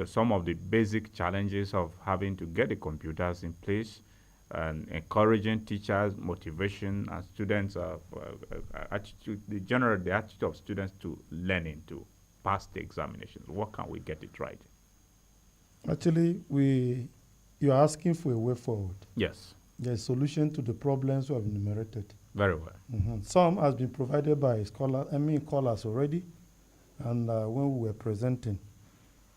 some of the basic challenges of having to get the computers in place and encouraging teachers, motivation, and students, attitude, the attitude of students to learning, to pass the examinations? What can we get it right? Actually, you are asking for a way forward. Yes. There's a solution to the problems we have enumerated. Very well. Mm-hmm. Some has been provided by callers already, and when we were presenting.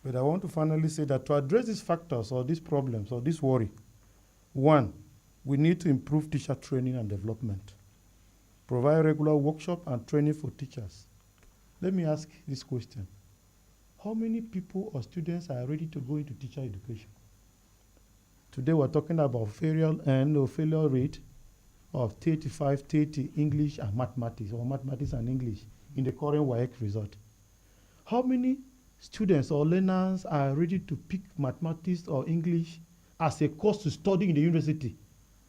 But I want to finally say that to address these factors or these problems or this worry, one, we need to improve teacher training and development, provide regular workshop and training for teachers, Let me ask this question. How many people or students are ready to go into teacher education? Today we're talking about failure rate of 35, 30 English and mathematics, or mathematics and English in the current WAEC result. How many students or learners are ready to pick mathematics or English as a course to study in the university,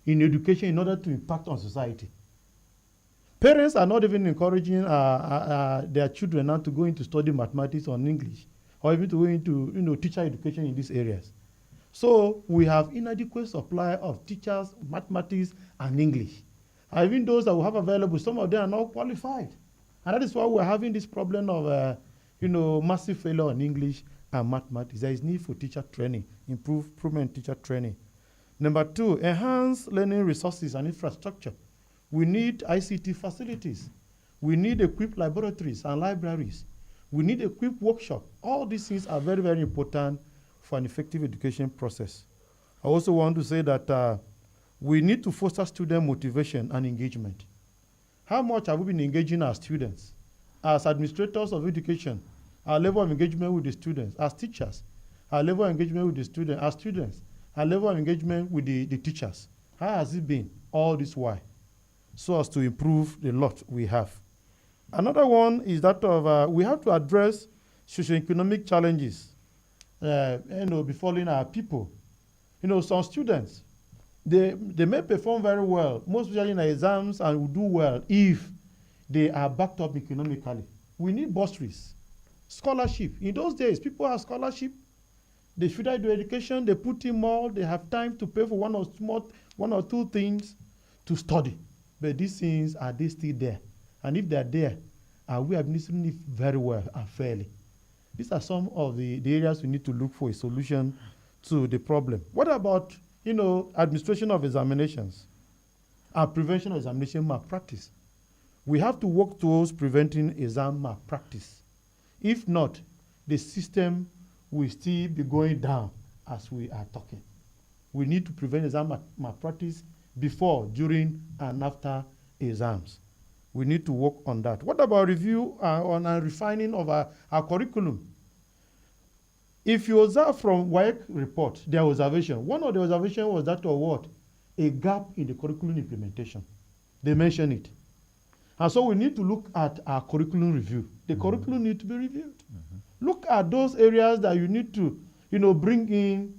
in education, in order to impact on society? Parents are not even encouraging their children now to go into study mathematics or English, or even to go into teacher education in these areas. So we have inadequate supply of teachers, mathematics, and English. And even those that we have available, some of them are not qualified. And that is why we're having this problem of massive failure in English and mathematics. There is need for teacher training, improvement in teacher training. Number 2, enhance learning resources and infrastructure. We need ICT facilities. We need equipped laboratories and libraries. We need equipped workshop. All these things are very, very important for an effective education process. I also want to say that we need to foster student motivation and engagement. How much have we been engaging our students? As administrators of education, our level of engagement with the students, as teachers, our level of engagement with the students, as students, our level of engagement with the teachers. How has it been all this while? So as to improve the lot we have. Another one is that of we have to address socioeconomic challenges befalling our people. Some students, they may perform very well, most especially in the exams, and will do well if they are backed up economically. We need bursaries, scholarship. In those days, people have scholarship. They should do education. They put in more. They have time to pay for one or two things to study. But these things, are they still there? And if they're there, are we administering it very well and fairly? These are some of the areas we need to look for a solution to the problem. What about, administration of examinations and prevention of examination malpractice? We have to work towards preventing exam malpractice. If not, the system will still be going down as we are talking. We need to prevent exam malpractice before, during, and after exams. We need to work on that. What about review on refining of our curriculum? If you observe from WAEC report, their observation, one of the observations was that of what? A gap in the curriculum implementation. They mention it. And so we need to look at our curriculum review. The curriculum need to be reviewed. Look at those areas that you need to, bring in,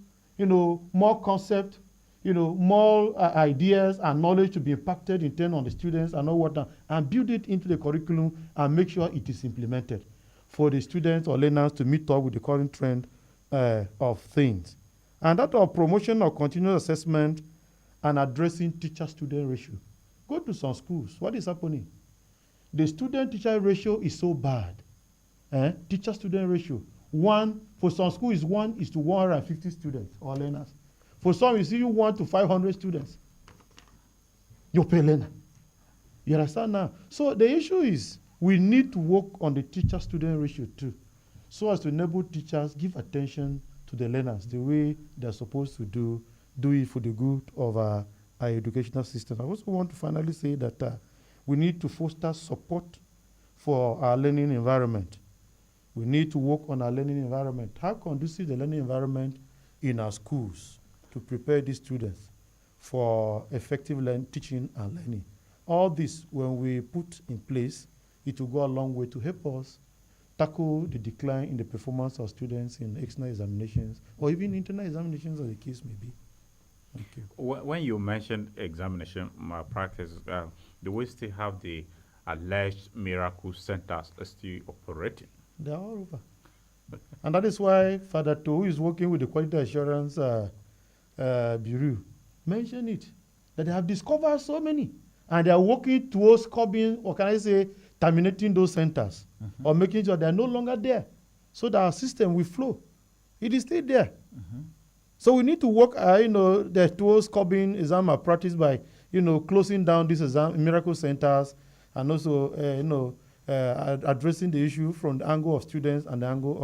more concept, more ideas and knowledge to be impacted in turn on the students and all whatnot, and build it into the curriculum and make sure it is implemented for the students or learners to meet up with the current trend of things. And that of promotion of continuous assessment and addressing teacher-student ratio. Go to some schools. What is happening? The student-teacher ratio is so bad. Teacher-student ratio. For some schools is 1:150 students or learners. For some, you see 1 to 500 students. You're per learner. You understand now? So the issue is we need to work on the teacher-student ratio too, so as to enable teachers give attention to the learners the way they're supposed to do it for the good of our educational system. I also want to finally say that we need to foster support for our learning environment. We need to work on our learning environment. How conducive the learning environment in our schools to prepare these students for effective teaching and learning. All this, when we put in place, it will go a long way to help us tackle the decline in the performance of students in external examinations or even internal examinations, as the case may be. Thank you. When you mentioned examination malpractice, do we still have the alleged miracle centers still operating? They are all over. And that is why Father To, who is working with the Quality Assurance Bureau, mentioned it, that they have discovered so many. And they are working towards curbing, or can I say, terminating those centers, or making sure they are no longer there, so that our system will flow. It is still there. So we need to work, towards curbing exam malpractice by, closing down these exam miracle centers, and also, addressing the issue from the angle of students and the angle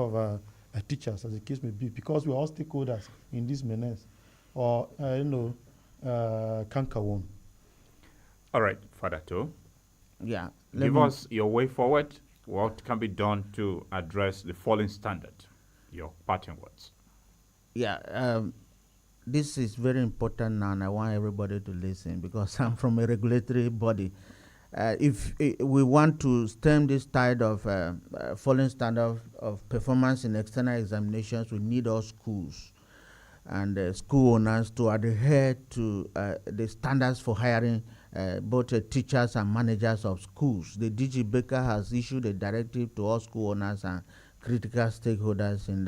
of teachers, as the case may be, because we're all stakeholders in this menace, or, canker worm. All right, Father To. Yeah. Give us your way forward What can be done to address the falling standard? Your parting words. Yeah, this is very important now, and I want everybody to listen because I'm from a regulatory body. If we want to stem this tide of falling standard of performance in external examinations, we need all schools and school owners to adhere to the standards for hiring both teachers and managers of schools. The DG Baker has issued a directive to all school owners and critical stakeholders in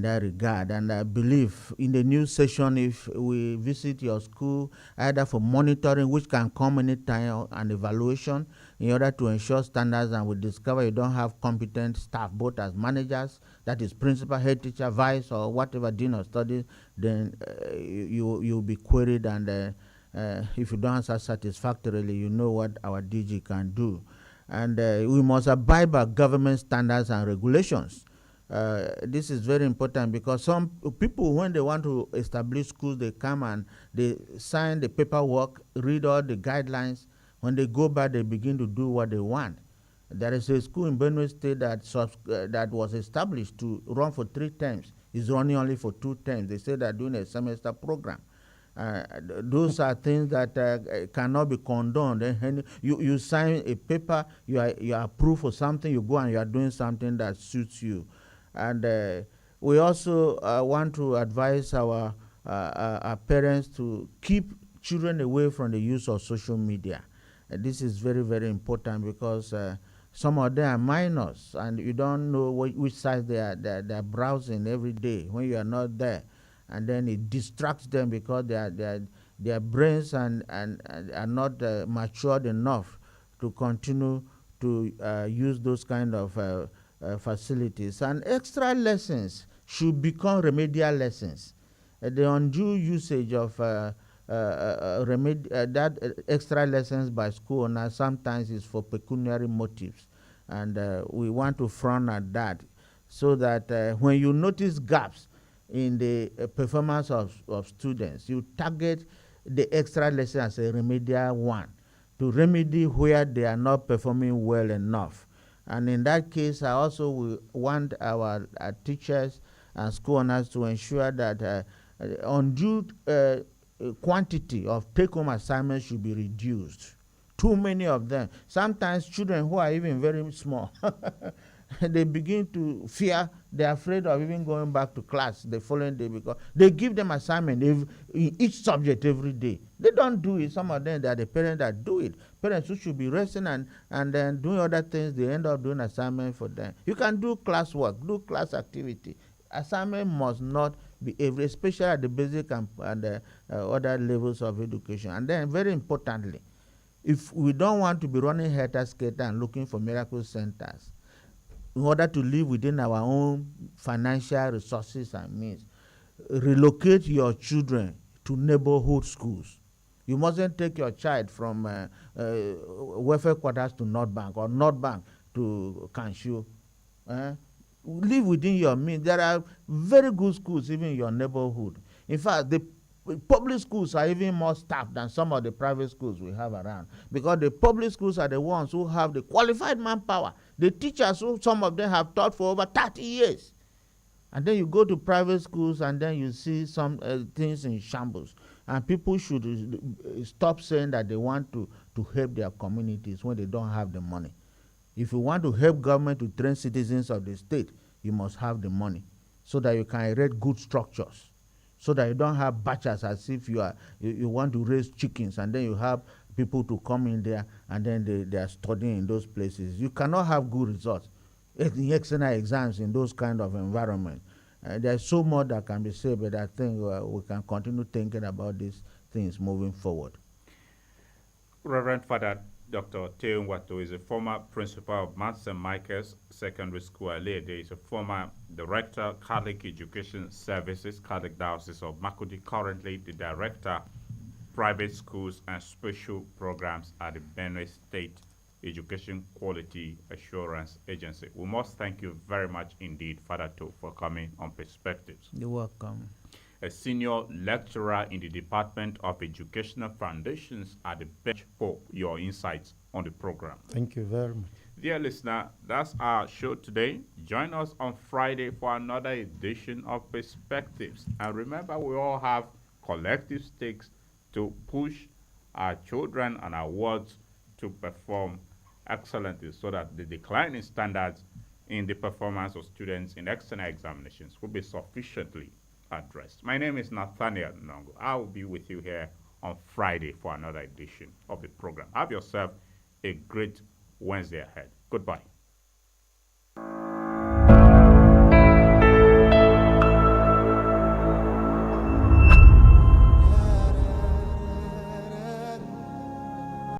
that regard. And I believe in the new session, if we visit your school, either for monitoring, which can come anytime, and evaluation, in order to ensure standards, and we discover you don't have competent staff, both as managers, that is principal, head teacher, vice, or whatever, dean of studies, then you'll be queried, and if you don't answer satisfactorily, you know what our DG can do. And we must abide by government standards and regulations. This is very important because some people, when they want to establish schools, they come and they sign the paperwork, read all the guidelines. When they go back, they begin to do what they want. There is a school in Benue State that was established to run for 3 terms. It's running only for 2 terms. They say they're doing a semester program. Those are things that cannot be condoned. And you sign a paper, you are approved for something, you go and you are doing something that suits you. And we also want to advise our parents to keep children away from the use of social media. This is very, very important because some of them are minors and you don't know which side they are browsing every day when you are not there. And then it distracts them because their brains are not matured enough to continue to use those kind of facilities. And extra lessons should become remedial lessons. The undue usage of that extra lessons by school owners sometimes is for pecuniary motives, and we want to frown at that, so that when you notice gaps in the performance of students, you target the extra lesson as a remedial one to remedy where they are not performing well enough. And in that case, I also want our teachers and school owners to ensure that undue quantity of take-home assignments should be reduced. Too many of them. Sometimes children who are even very small, they begin to fear, they're afraid of even going back to class the following day because they give them assignment in each subject every day. They don't do it. Some of them, they are the parents that do it. Parents who should be resting and then doing other things, they end up doing assignment for them. You can do class work, do class activity. Assignment must not be every, especially at the basic and other levels of education. And then very importantly, if we don't want to be running helter-skelter and looking for miracle centers, in order to live within our own financial resources and means, relocate your children to neighborhood schools. You mustn't take your child from welfare quarters to North Bank or North Bank to Kanshu. Live within your means. There are very good schools even in your neighborhood. In fact, the public schools are even more staffed than some of the private schools we have around, because the public schools are the ones who have the qualified manpower. The teachers, who some of them have taught for over 30 years. And then you go to private schools and then you see some things in shambles. And people should stop saying that they want to help their communities when they don't have the money. If you want to help government to train citizens of the state, you must have the money so that you can erect good structures, so that you don't have batches as if you want to raise chickens and then you have people to come in there and then they are studying in those places. You cannot have good results in external exams in those kind of environment. There's so much that can be said, but I think we can continue thinking about these things moving forward. Reverend Father Dr. Teo Nwato is a former principal of Mount St. Michael's Secondary School, Alede. He is a former director, Catholic Education Services, Catholic Diocese of Makurdi, currently the director, private schools and special programs at the Benue State Education Quality Assurance Agency. We must thank you very much indeed, Father Teo, for coming on Perspectives. You're welcome. A senior lecturer in the Department of Educational Foundations at the bench for your insights on the program. Thank you very much. Dear listener, that's our show today. Join us on Friday for another edition of Perspectives. And remember, we all have collective stakes to push our children and our wards to perform excellently so that the decline in standards in the performance of students in external examinations will be sufficiently addressed. My name is Nathaniel Nongo. I will be with you here on Friday for another edition of the program. Have yourself a great Wednesday ahead. Goodbye.